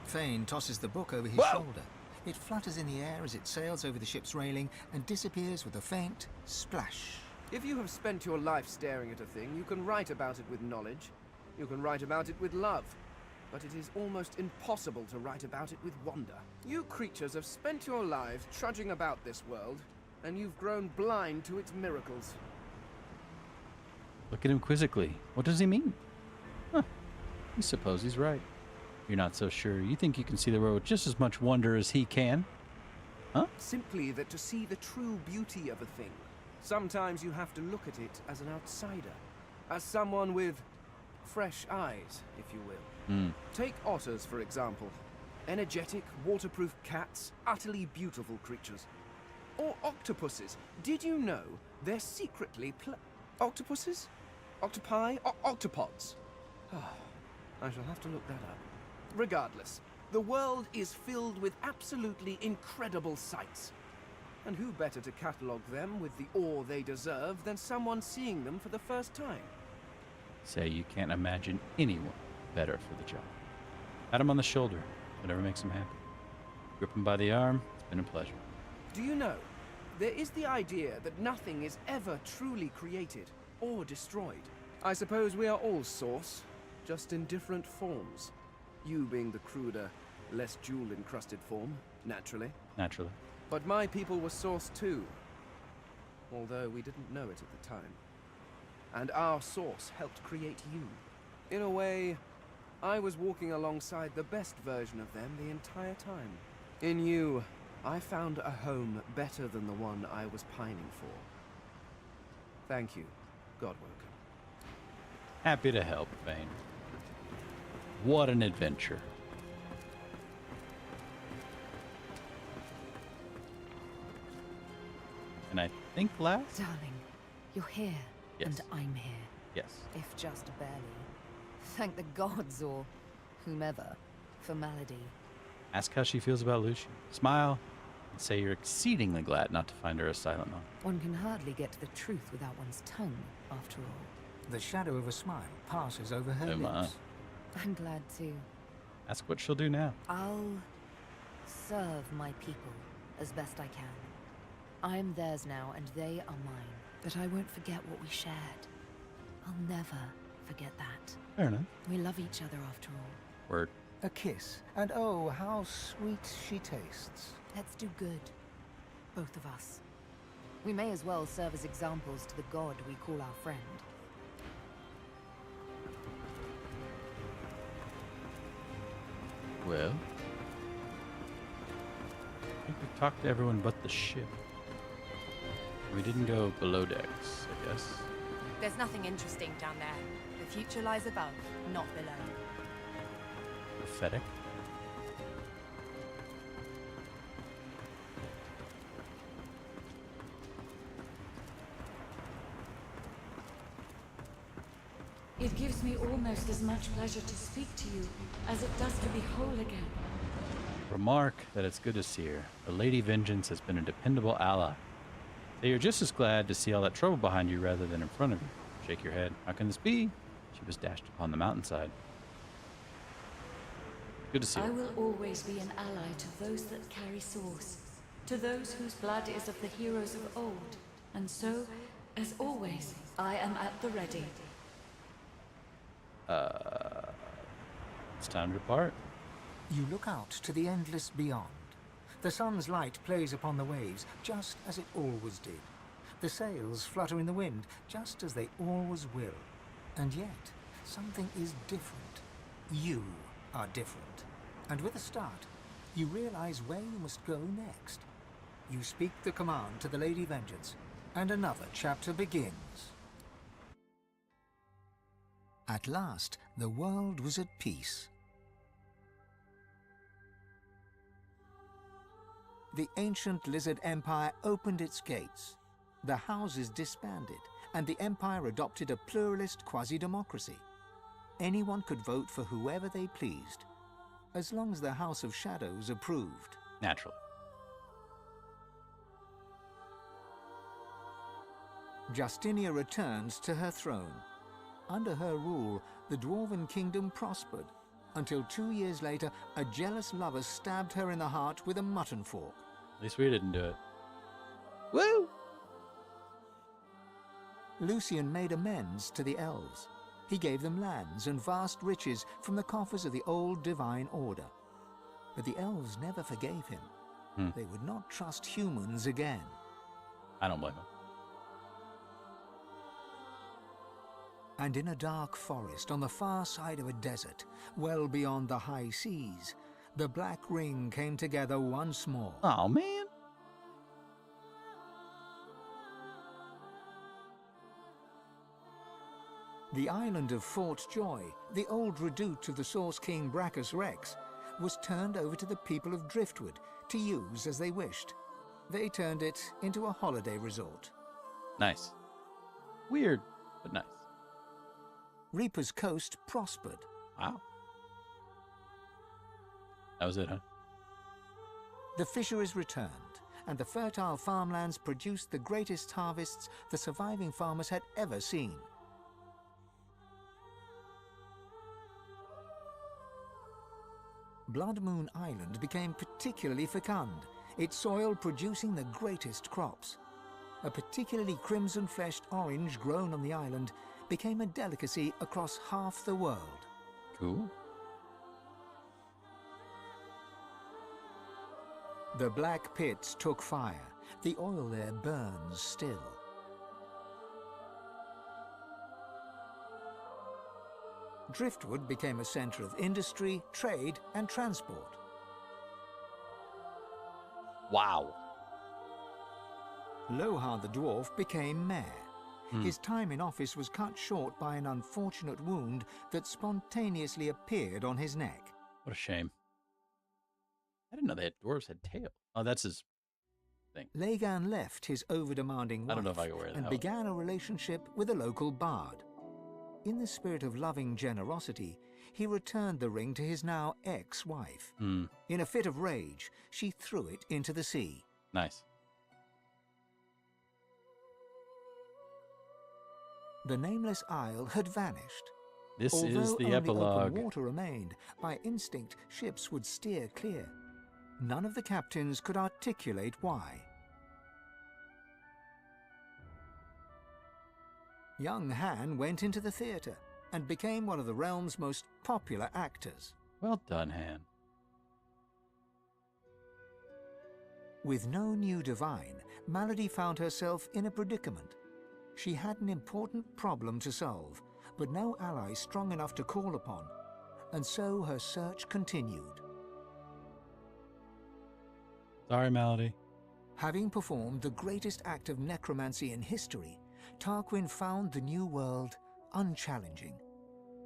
Fane tosses the book over his shoulder. It flutters in the air as it sails over the ship's railing and disappears with a faint splash. If you have spent your life staring at a thing, you can write about it with knowledge. You can write about it with love. but it is almost impossible to write about it with wonder. You creatures have spent your lives trudging about this world, and you've grown blind to its miracles. Look at him quizzically. What does he mean? Huh. I suppose he's right. You're not so sure. You think you can see the world with just as much wonder as he can? Huh? Simply that to see the true beauty of a thing, sometimes you have to look at it as an outsider. As someone with fresh eyes, if you will. Take otters, for example. Energetic, waterproof cats, utterly beautiful creatures. Or octopuses. Did you know they're secretly octopuses? Octopi? Octopods? I shall have to look that up. Regardless, the world is filled with absolutely incredible sights. And who better to catalogue them with the awe they deserve than someone seeing them for the first time? Say you can't imagine anyone better for the job. Pat him on the shoulder, whatever makes him happy. Grip him by the arm. It's been a pleasure. Do you know, there is the idea that nothing is ever truly created or destroyed. I suppose we are all Source, just in different forms. You being the cruder, less jewel-encrusted form, naturally. Naturally. But my people were Source too, although we didn't know it at the time. And our Source helped create you. In a way, I was walking alongside the best version of them the entire time. In you, I found a home better than the one I was pining for. Thank you, Godwoken. Happy to help, Vane. What an adventure. And I think last? Darling, you're here, Yes. and I'm here. Yes. If just barely. Thank the gods, or whomever, for Malady. Ask how she feels about Lucian. Smile, and say you're exceedingly glad not to find her a silent monk. One can hardly get to the truth without one's tongue, after all. The shadow of a smile passes over her Oh my. lips. I'm glad to. Ask what she'll do now. I'll serve my people as best I can. I am theirs now, and they are mine. But I won't forget what we shared. I'll never forget that. Fair enough. We love each other after all. Word. A kiss, and oh, how sweet she tastes. Let's do good. Both of us. We may as well serve as examples to the god we call our friend. Well, I think we've talked to everyone but the ship. We didn't go below decks, I guess. There's nothing interesting down there. The future lies above, not below. Prophetic. It gives me almost as much pleasure to speak to you as it does to be whole again. Remark that it's good to see her. The Lady Vengeance has been a dependable ally. They are just as glad to see all that trouble behind you rather than in front of you. Shake your head. How can this be? She was dashed upon the mountainside. Good to see her. I will always be an ally to those that carry Source, to those whose blood is of the heroes of old. And so, as always, I am at the ready. It's time to depart. You look out to the endless beyond. The sun's light plays upon the waves, just as it always did. The sails flutter in the wind, just as they always will. And yet, something is different. You are different. And with a start, you realize where you must go next. You speak the command to the Lady Vengeance, and another chapter begins. At last, the world was at peace. The ancient Lizard Empire opened its gates. The houses disbanded, and the Empire adopted a pluralist quasi-democracy. Anyone could vote for whoever they pleased, as long as the House of Shadows approved. Naturally. Justinia returns to her throne. Under her rule, the Dwarven Kingdom prospered, until 2 years later, a jealous lover stabbed her in the heart with a mutton fork. At least we didn't do it. Woo! Lucian made amends to the elves. He gave them lands and vast riches from the coffers of the old divine order. But the elves never forgave him. They would not trust humans again. I don't blame him. And in a dark forest on the far side of a desert, well beyond the high seas, the Black Ring came together once more. Oh, man. The island of Fort Joy, the old redoute of the Source King Brachus Rex, was turned over to the people of Driftwood to use as they wished. They turned it into a holiday resort. Nice. Weird, but nice. Reaper's Coast prospered. Wow. That was it, huh? The fisheries returned, and the fertile farmlands produced the greatest harvests the surviving farmers had ever seen. Blood Moon Island became particularly fecund, its soil producing the greatest crops. A particularly crimson-fleshed orange grown on the island became a delicacy across half the world. Cool. The Black Pits took fire. The oil there burns still. Driftwood became a center of industry, trade, and transport. Wow. Lohar the Dwarf became mayor. His time in office was cut short by an unfortunate wound that spontaneously appeared on his neck. What a shame. I didn't know dwarves had tails. Oh, that's his thing. Lagan left his over-demanding wife I don't know if I can wear that and one. began a relationship with a local bard. In the spirit of loving generosity, he returned the ring to his now ex-wife. In a fit of rage, she threw it into the sea. Nice. The nameless isle had vanished. This Although is the only epilogue. Open water remained, by instinct ships would steer clear. None of the captains could articulate why. Young Han went into the theatre and became one of the realm's most popular actors. Well done, Han. With no new divine, Malady found herself in a predicament. She had an important problem to solve, but no ally strong enough to call upon, and so her search continued. Sorry, Melody. Having performed the greatest act of necromancy in history, Tarquin found the new world unchallenging.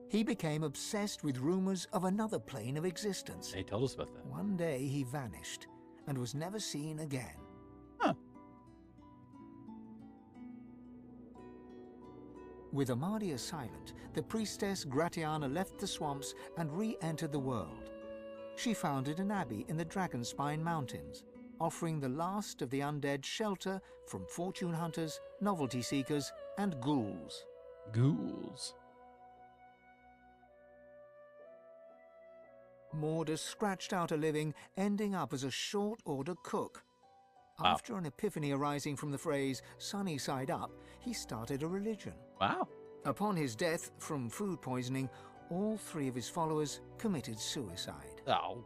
He became obsessed with rumors of another plane of existence. They told us about that. One day he vanished and was never seen again. Huh. With Amadia silent, the priestess Gratiana left the swamps and re-entered the world. She founded an abbey in the Dragonspine Mountains, offering the last of the undead shelter from fortune hunters, novelty seekers, and ghouls. Ghouls. Mordus scratched out a living, ending up as a short-order cook. Wow. After an epiphany arising from the phrase, sunny side up, he started a religion. Wow. Upon his death from food poisoning, all 3 of his followers committed suicide. Oh.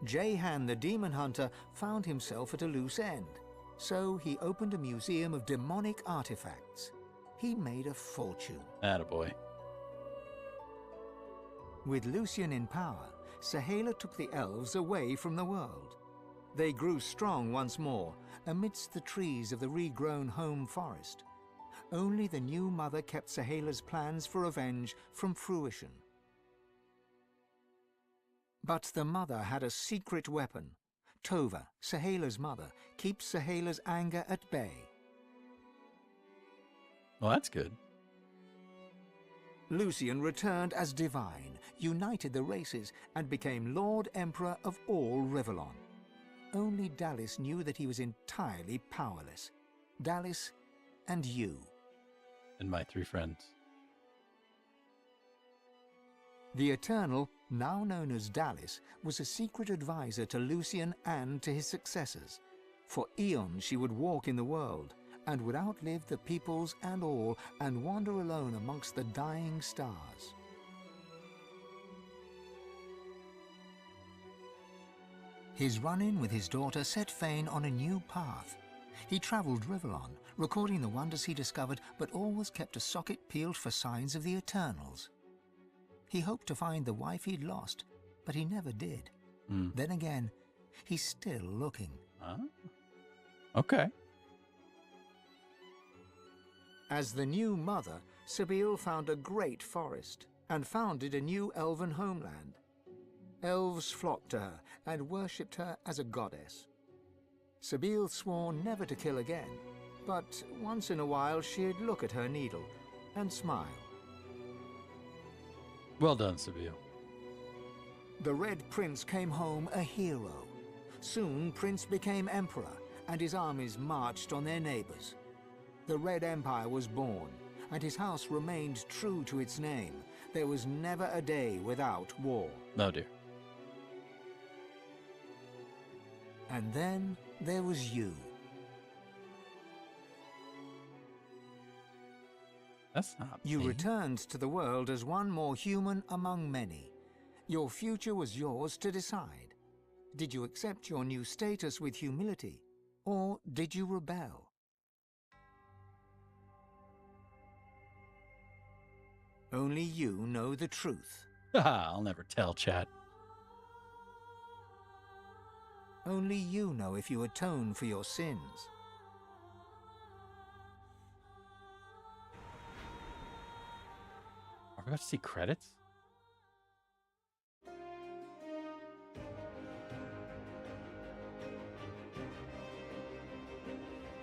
Jehan the demon hunter found himself at a loose end, so he opened a museum of demonic artifacts. He made a fortune. Attaboy. With Lucian in power, Sahala took the elves away from the world. They grew strong once more, amidst the trees of the regrown home forest. Only the new mother kept Sahala's plans for revenge from fruition. But the mother had a secret weapon. Tova, Sahala's mother, keeps Sahala's anger at bay. Well, that's good. Lucian returned as divine, united the races, and became Lord Emperor of all Rivellon. Only Dallis knew that he was entirely powerless. Dallis and you. And my 3 friends. The Eternal, now known as Dallis, was a secret advisor to Lucian and to his successors. For eons she would walk in the world, and would outlive the peoples and all, and wander alone amongst the dying stars. His run-in with his daughter set Fane on a new path. He travelled Rivellon, recording the wonders he discovered, but always kept a socket peeled for signs of the Eternals. He hoped to find the wife he'd lost, but he never did. Then again, he's still looking. Okay. As the new mother, Sibyl found a great forest and founded a new elven homeland. Elves flocked to her and worshipped her as a goddess. Sibyl swore never to kill again, but once in a while she'd look at her needle and smile. Well done, Sibyl. The Red Prince came home a hero. Soon Prince became emperor, and his armies marched on their neighbors. The Red Empire was born, and his house remained true to its name. There was never a day without war. Oh dear. And then there was you. That's not You me. returned to the world as one more human among many. Your future was yours to decide. Did you accept your new status with humility, or did you rebel? Only you know the truth. I'll never tell, chat. Only you know if you atone for your sins. Are we about to see credits?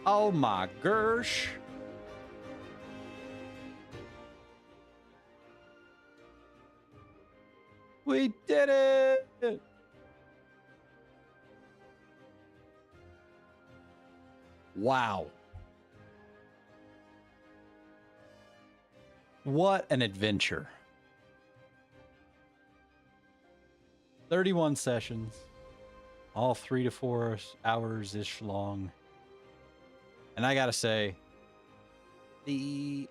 Oh my gosh. We did it! Wow. What an adventure. 31 sessions, all 3 to 4 hours-ish long. And I gotta say, the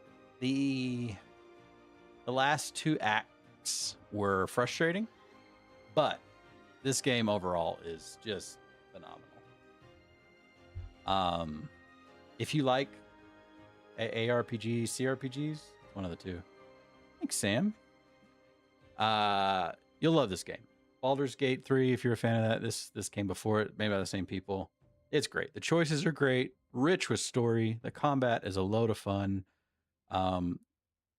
last 2 acts were frustrating, but this game overall is just phenomenal. If you like ARPG, CRPGs, one of the two. Thanks, Sam. You'll love this game. Baldur's Gate 3, if you're a fan of that, this came before it, made by the same people. It's great. The choices are great, rich with story. The combat is a load of fun.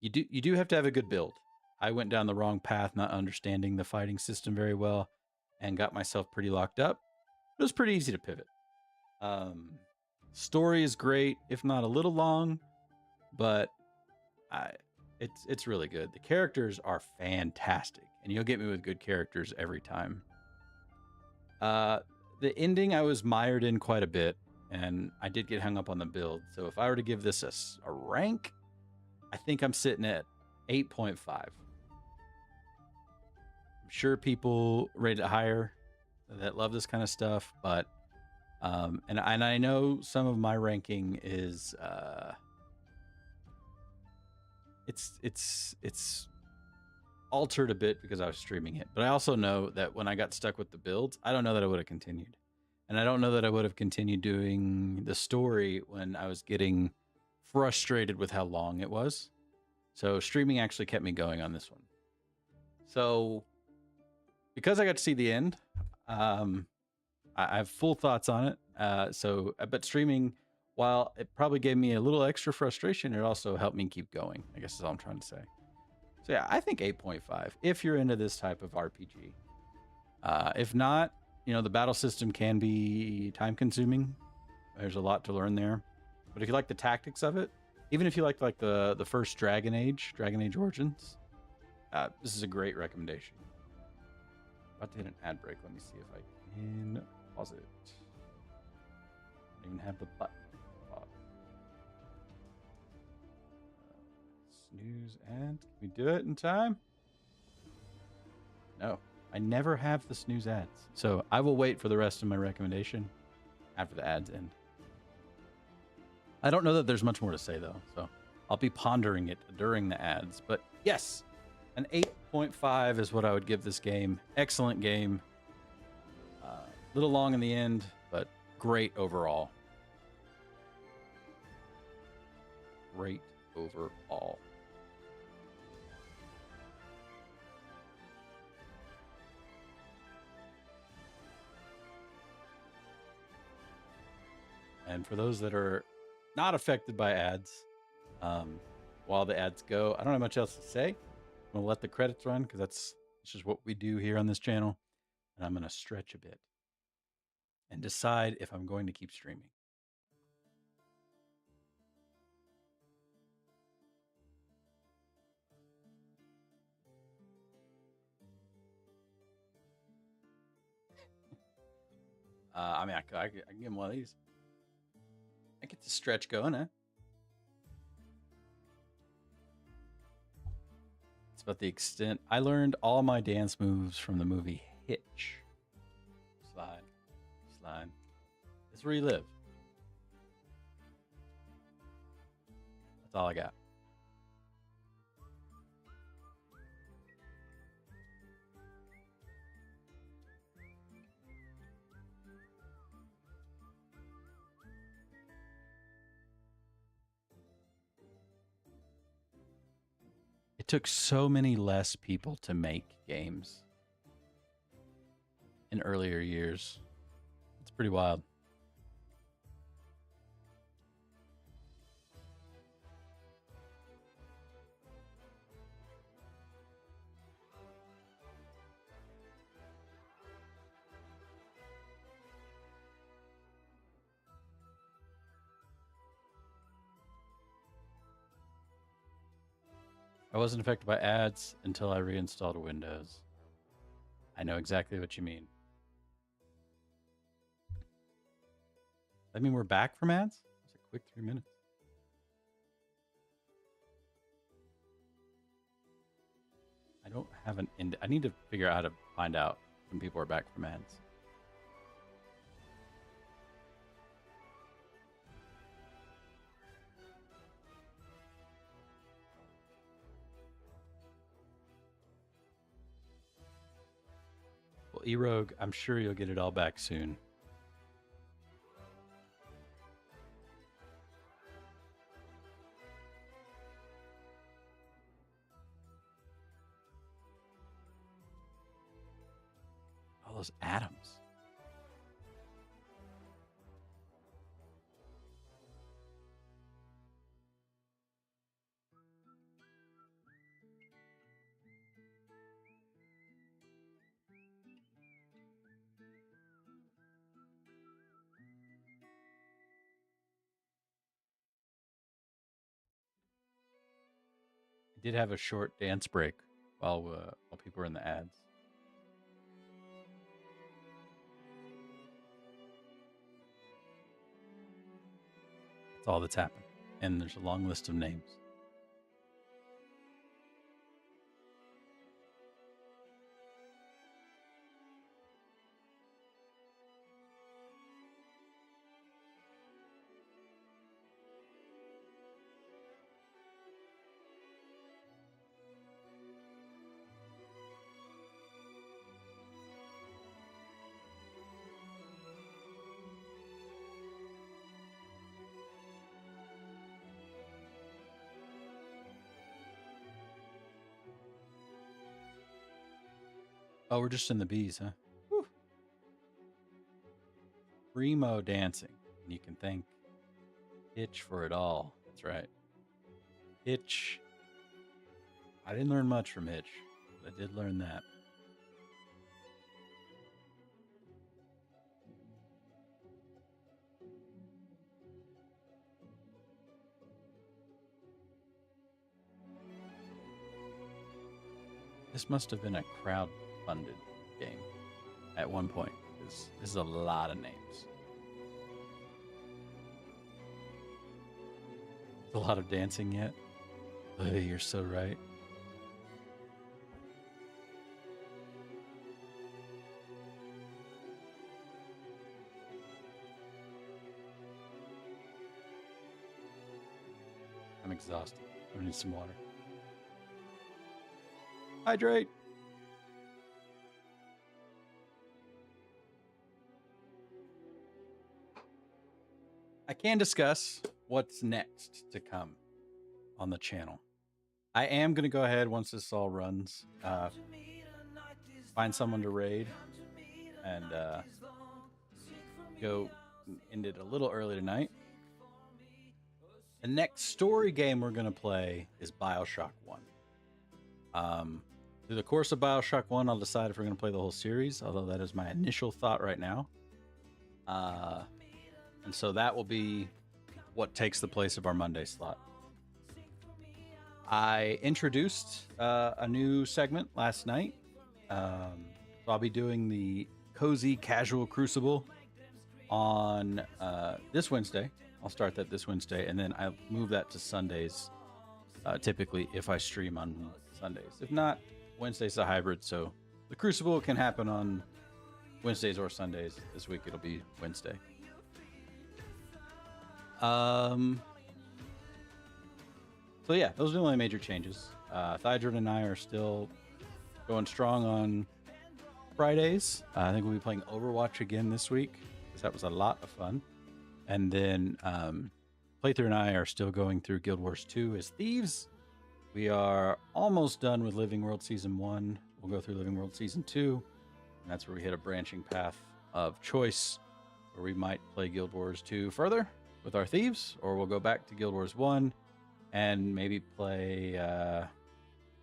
You do have to have a good build. I went down the wrong path, not understanding the fighting system very well, and got myself pretty locked up. It was pretty easy to pivot. Story is great, if not a little long, but it's really good. The characters are fantastic, and you'll get me with good characters every time. The ending I was mired in quite a bit, and I did get hung up on the build. So if I were to give this a rank, I think I'm sitting at 8.5. I'm sure people rate it higher that love this kind of stuff, but and I know some of my ranking is it's altered a bit because I was streaming it, but I also know that when I got stuck with the builds, I don't know that I would have continued, and I don't know that I would have continued doing the story when I was getting frustrated with how long it was. So streaming actually kept me going on this one. So because I got to see the end, I have full thoughts on it. But streaming, while it probably gave me a little extra frustration, it also helped me keep going, I guess is all I'm trying to say. So yeah, I think 8.5 if you're into this type of RPG. If not, the battle system can be time consuming. There's a lot to learn there. But if you like the tactics of it, even if you like the first Dragon Age Origins, this is a great recommendation. About to hit an ad break. Let me see if I can pause it. I don't even have the button. Snooze ad. Can we do it in time? No, I never have the snooze ads. So I will wait for the rest of my recommendation after the ads end. I don't know that there's much more to say, though, so I'll be pondering it during the ads. But yes, an 8.5 is what I would give this game. Excellent game. Little long in the end, but great overall. Great overall. And for those that are not affected by ads, while the ads go, I don't have much else to say. I'm going to let the credits run because that's just what we do here on this channel. And I'm going to stretch a bit and decide if I'm going to keep streaming. I mean, I can give him one of these. I get the stretch going, eh? It's about the extent. I learned all my dance moves from the movie Hitch. Slide, slide. It's where you live. That's all I got. It took so many less people to make games in earlier years. It's pretty wild. I wasn't affected by ads until I reinstalled Windows. I know exactly what you mean. I mean, we're back from ads? It's a quick 3 minutes. I don't have an end. I need to figure out how to find out when people are back from ads. Well, E-Rogue, I'm sure you'll get it all back soon. All those atoms. I did have a short dance break while people were in the ads. That's all that's happened. And there's a long list of names. Oh, we're just in the bees, huh? Whew. Primo dancing. And you can thank Hitch for it all. That's right. Hitch. I didn't learn much from Hitch, but I did learn that. This must have been a crowd-funded game at one point. This is a lot of names. A lot of dancing yet. Oh, you're so right. exhausted. I need some water. Hydrate. I can discuss what's next to come on the channel. I am going to go ahead once this all runs, find someone to raid and go end it a little early tonight. The next story game we're going to play is BioShock 1. Through the course of BioShock 1, I'll decide if we're going to play the whole series, although that is my initial thought right now. And so that will be what takes the place of our Monday slot. I introduced a new segment last night. So I'll be doing the Cozy Casual Crucible on this Wednesday. I'll start that this Wednesday, and then I'll move that to Sundays, typically if I stream on Sundays. If not, Wednesday's a hybrid, so the Crucible can happen on Wednesdays or Sundays. This week it'll be Wednesday. So yeah, those are the only major changes. Thydred and I are still going strong on Fridays. I think we'll be playing Overwatch again this week, because that was a lot of fun. And then Playthrough and I are still going through Guild Wars 2 as thieves. We are almost done with Living World Season 1. We'll go through Living World Season 2, and that's where we hit a branching path of choice, where we might play Guild Wars 2 further with our thieves, or we'll go back to Guild Wars 1 and maybe play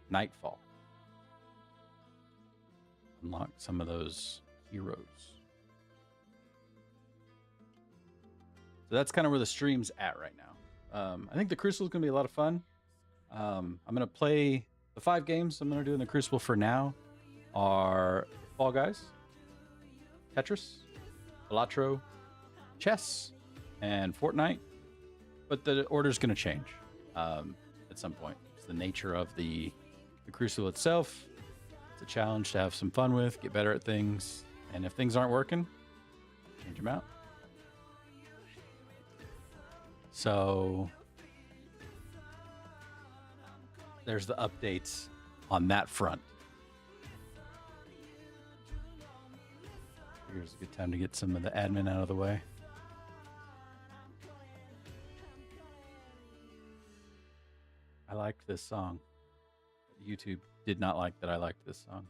Nightfall. Unlock some of those heroes. So that's kind of where the stream's at right now. I think the Crucible is going to be a lot of fun. I'm going to play the 5 games I'm going to do in the Crucible for now are Fall Guys, Tetris, Balatro, chess, and Fortnite. But the order's going to change at some point. It's the nature of the Crucible itself. It's a challenge to have some fun with, get better at things, and if things aren't working, change them out. So there's the updates on that front. Here's a good time to get some of the admin out of the way. I liked this song. YouTube did not like that I liked this song.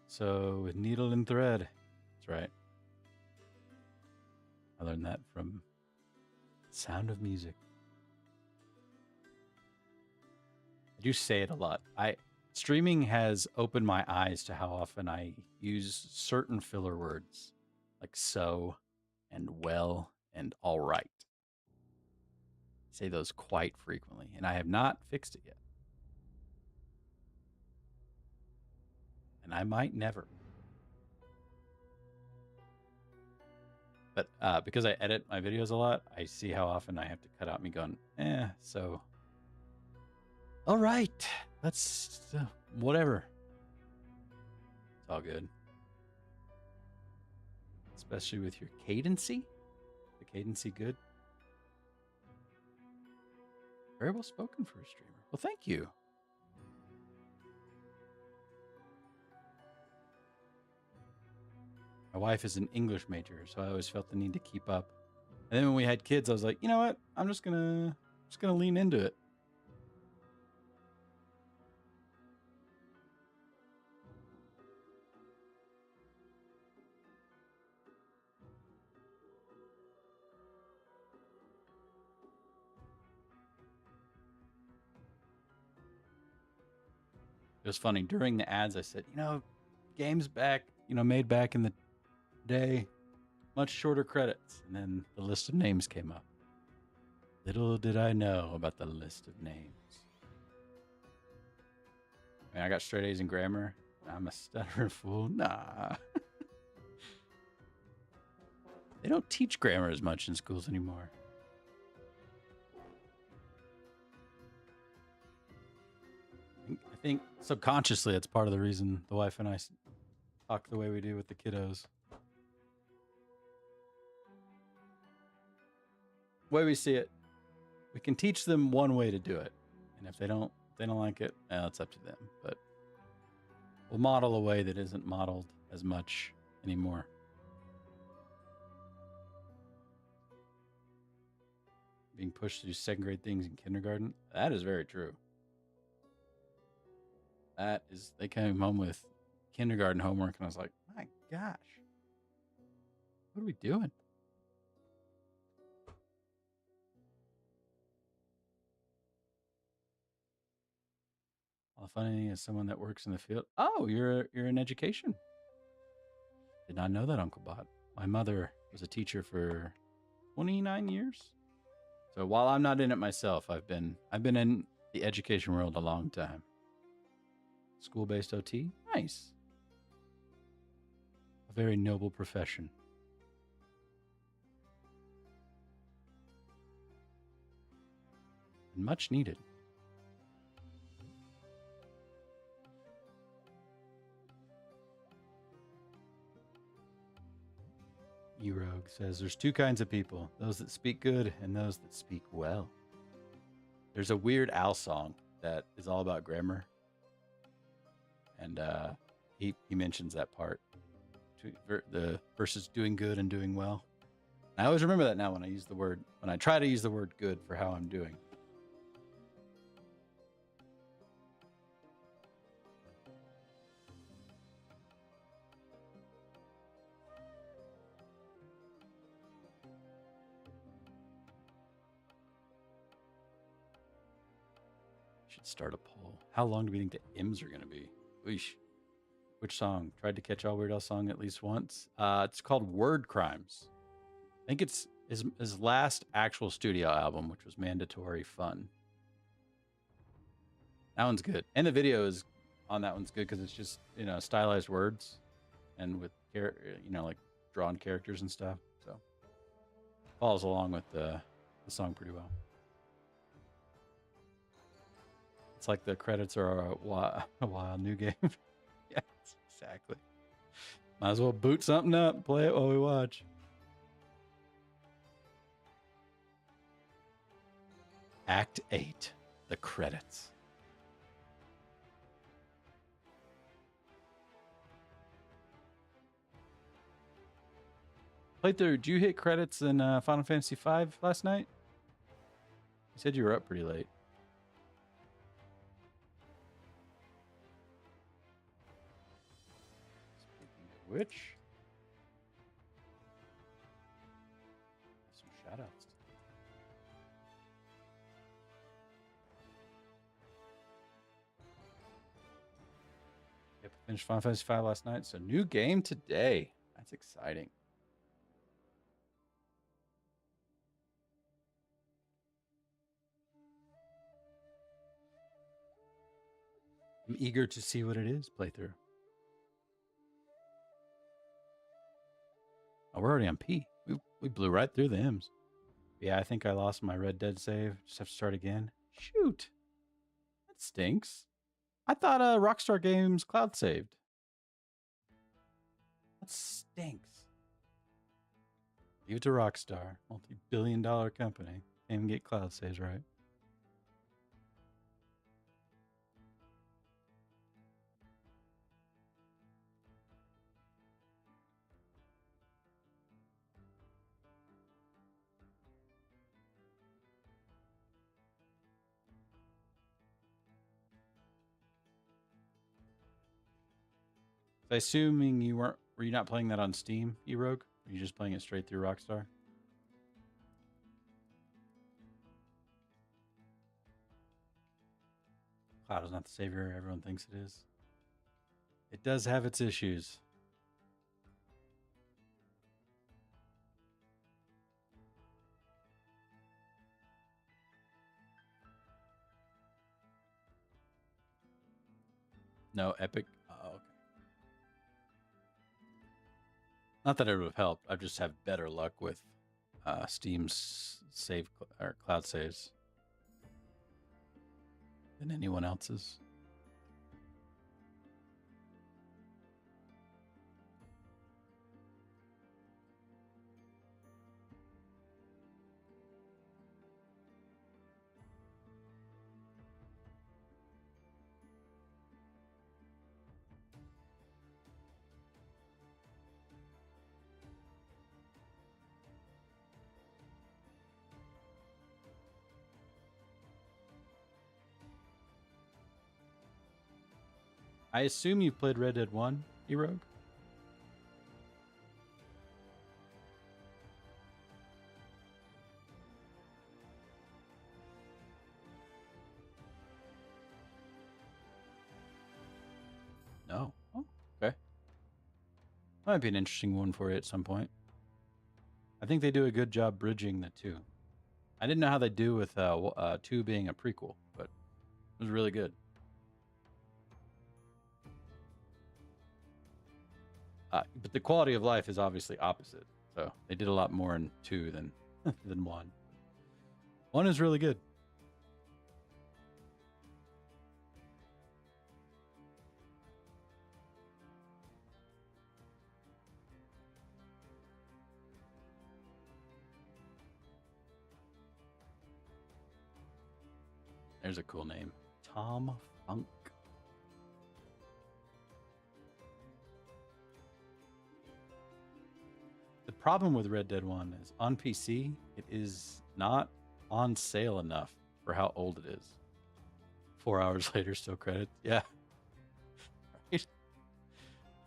So with Needle and Thread. That's right. I learned that from Sound of Music. I do say it a lot. Streaming has opened my eyes to how often I use certain filler words like so and well and all right. I say those quite frequently, and I have not fixed it yet. And I might never. But because I edit my videos a lot, I see how often I have to cut out me going, so. All right, let's, whatever. It's all good. Especially with your cadency. The cadency good. Very well spoken for a streamer. Well, thank you. My wife is an English major, so I always felt the need to keep up. And then when we had kids, I was like, you know what? I'm just gonna lean into it. It was funny. During the ads, I said, games back, made back in the day, much shorter credits. And then the list of names came up. Little did I know about the list of names. I mean, I got straight A's in grammar. I'm a stuttering fool. Nah. They don't teach grammar as much in schools anymore. I think subconsciously that's part of the reason the wife and I talk the way we do with the kiddos. The way we see it, we can teach them one way to do it, and if they don't like it, it's up to them. But we'll model a way that isn't modeled as much anymore. Being pushed to do second grade things in kindergarten. That is very true. That is, they came home with kindergarten homework, and I was like, my gosh, what are we doing? Well, funny as someone that works in the field. Oh, you're in education. Did not know that, Uncle Bot. My mother was a teacher for 29 years. So while I'm not in it myself, I've been in the education world a long time. School-based OT? Nice. A very noble profession. And much needed. E-Rogue says, there's two kinds of people, those that speak good and those that speak well. There's a Weird Al song that is all about grammar. And he mentions that part. The versus doing good and doing well. I always remember that now when I try to use the word good for how I'm doing. Should start a poll. How long do we think the M's are going to be? Weesh. Which song? Tried to catch all Weird Al song at least once. It's called Word Crimes. I think it's his last actual studio album, which was Mandatory Fun. That one's good. And the video is on that one's good because it's just, stylized words and with, like drawn characters and stuff. So follows along with the song pretty well. It's like the credits are a wild new game. Yes, exactly. Might as well boot something up, play it while we watch. Act 8, the credits. Playthrough, did you hit credits in Final Fantasy V last night? You said you were up pretty late. Which? Some shout outs. Yep, finished Final Fantasy V last night. So new game today. That's exciting. I'm eager to see what it is, playthrough. Oh, we're already on P. We blew right through the M's. Yeah, I think I lost my Red Dead save. Just have to start again. Shoot. That stinks. I thought Rockstar Games cloud saved. That stinks. Leave it to Rockstar. Multi-billion-dollar company. Can't even get cloud saves right. So assuming were you not playing that on Steam, eRogue? Were you just playing it straight through Rockstar? Cloud is not the savior everyone thinks it is. It does have its issues. No, Epic. Oh, okay. Not that it would have helped. I just have better luck with Steam's save or cloud saves than anyone else's. I assume you've played Red Dead 1, E-Rogue? No. Oh, okay. Might be an interesting one for you at some point. I think they do a good job bridging the two. I didn't know how they do with 2 being a prequel, but it was really good. But the quality of life is obviously opposite. So they did a lot more in 2 than than 1. 1 is really good. There's a cool name. Tom Funk. The problem with Red Dead 1 is on PC, it is not on sale enough for how old it is. 4 hours later, still credits. Yeah. Right.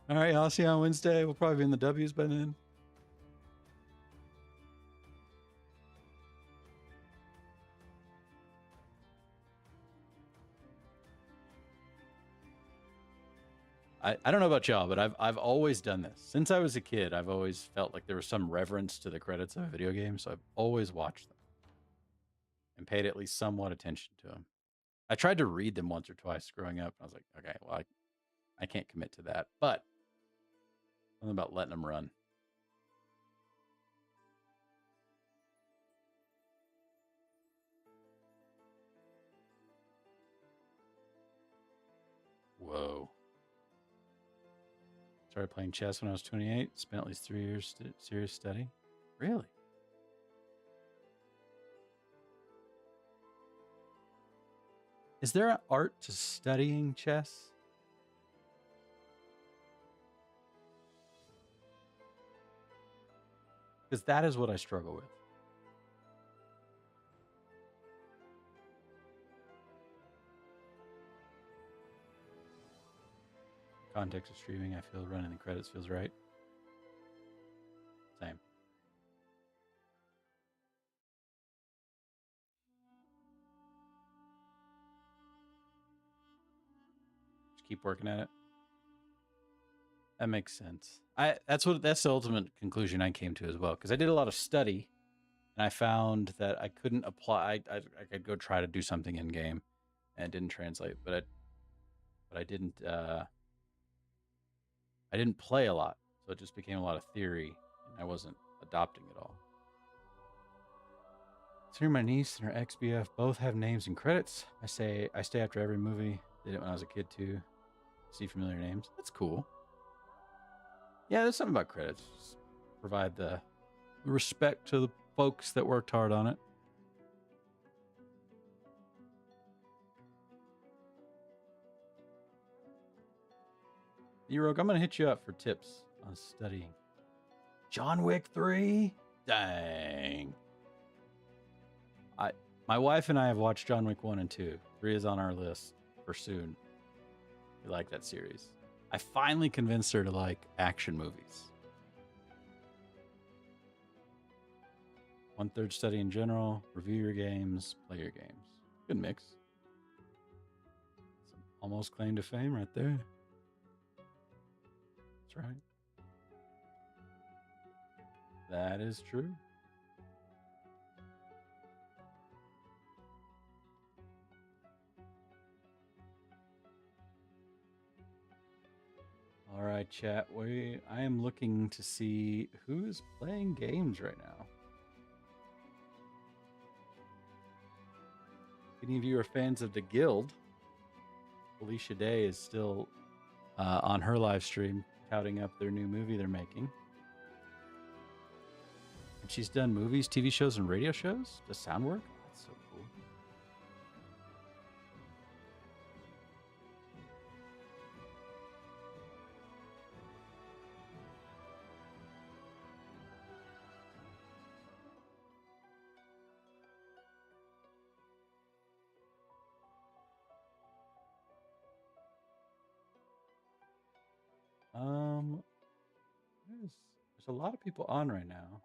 All right, I'll see you on Wednesday. We'll probably be in the W's by then. I don't know about y'all, but I've always done this. Since I was a kid, I've always felt like there was some reverence to the credits of a video game, so I've always watched them and paid at least somewhat attention to them. I tried to read them once or twice growing up. I was like, okay, well, I can't commit to that, but something about letting them run. Whoa. Started playing chess when I was 28. Spent at least 3 years serious study. Really? Is there an art to studying chess? Because that is what I struggle with. Context of streaming, I feel running the credits feels right. Same. Just keep working at it. That makes sense. That's the ultimate conclusion I came to as well, because I did a lot of study and I found that I couldn't apply. I could go try to do something in game and it didn't translate, but I didn't play a lot, so it just became a lot of theory and I wasn't adopting it all. So my niece and her ex-BF both have names and credits. I stay after every movie. Did it when I was a kid too. See familiar names. That's cool. Yeah, there's something about credits. Just provide the respect to the folks that worked hard on it. E-Rogue, I'm going to hit you up for tips on studying. John Wick 3? Dang. My wife and I have watched John Wick 1 and 2. 3 is on our list for soon. We like that series. I finally convinced her to like action movies. 1/3 study in general, review your games, play your games. Good mix. Some almost claim to fame right there. That's right. That is true. All right, chat. I am looking to see who's playing games right now. If any of you are fans of The Guild, Alicia Day is still on her live stream touting up their new movie they're making. And she's done movies, TV shows, and radio shows. Does sound work? That's so cool. There's a lot of people on right now.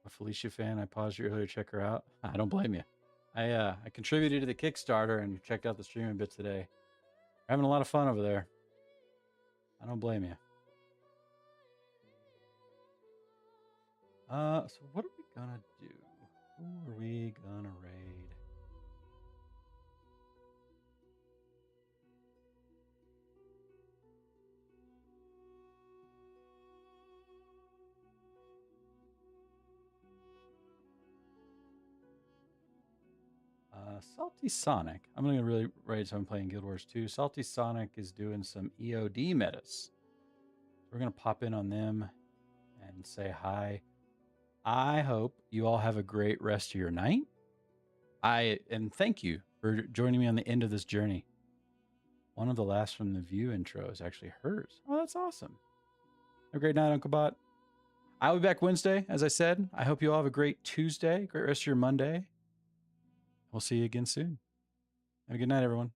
A Felicia fan. I paused you earlier to check her out. I don't blame you. I contributed to the Kickstarter and checked out the stream a bit today. Having a lot of fun over there. I don't blame you. So what are we gonna do? Who are we gonna raid? Salty Sonic. I'm gonna really raid someone playing Guild Wars 2. Salty Sonic is doing some EOD metas. We're gonna pop in on them and say hi. I hope you all have a great rest of your night. And thank you for joining me on the end of this journey. One of the last from the View intro is actually hers. Oh, that's awesome. Have a great night, Uncle Bot. I'll be back Wednesday, as I said. I hope you all have a great Tuesday, great rest of your Monday. We'll see you again soon. Have a good night, everyone.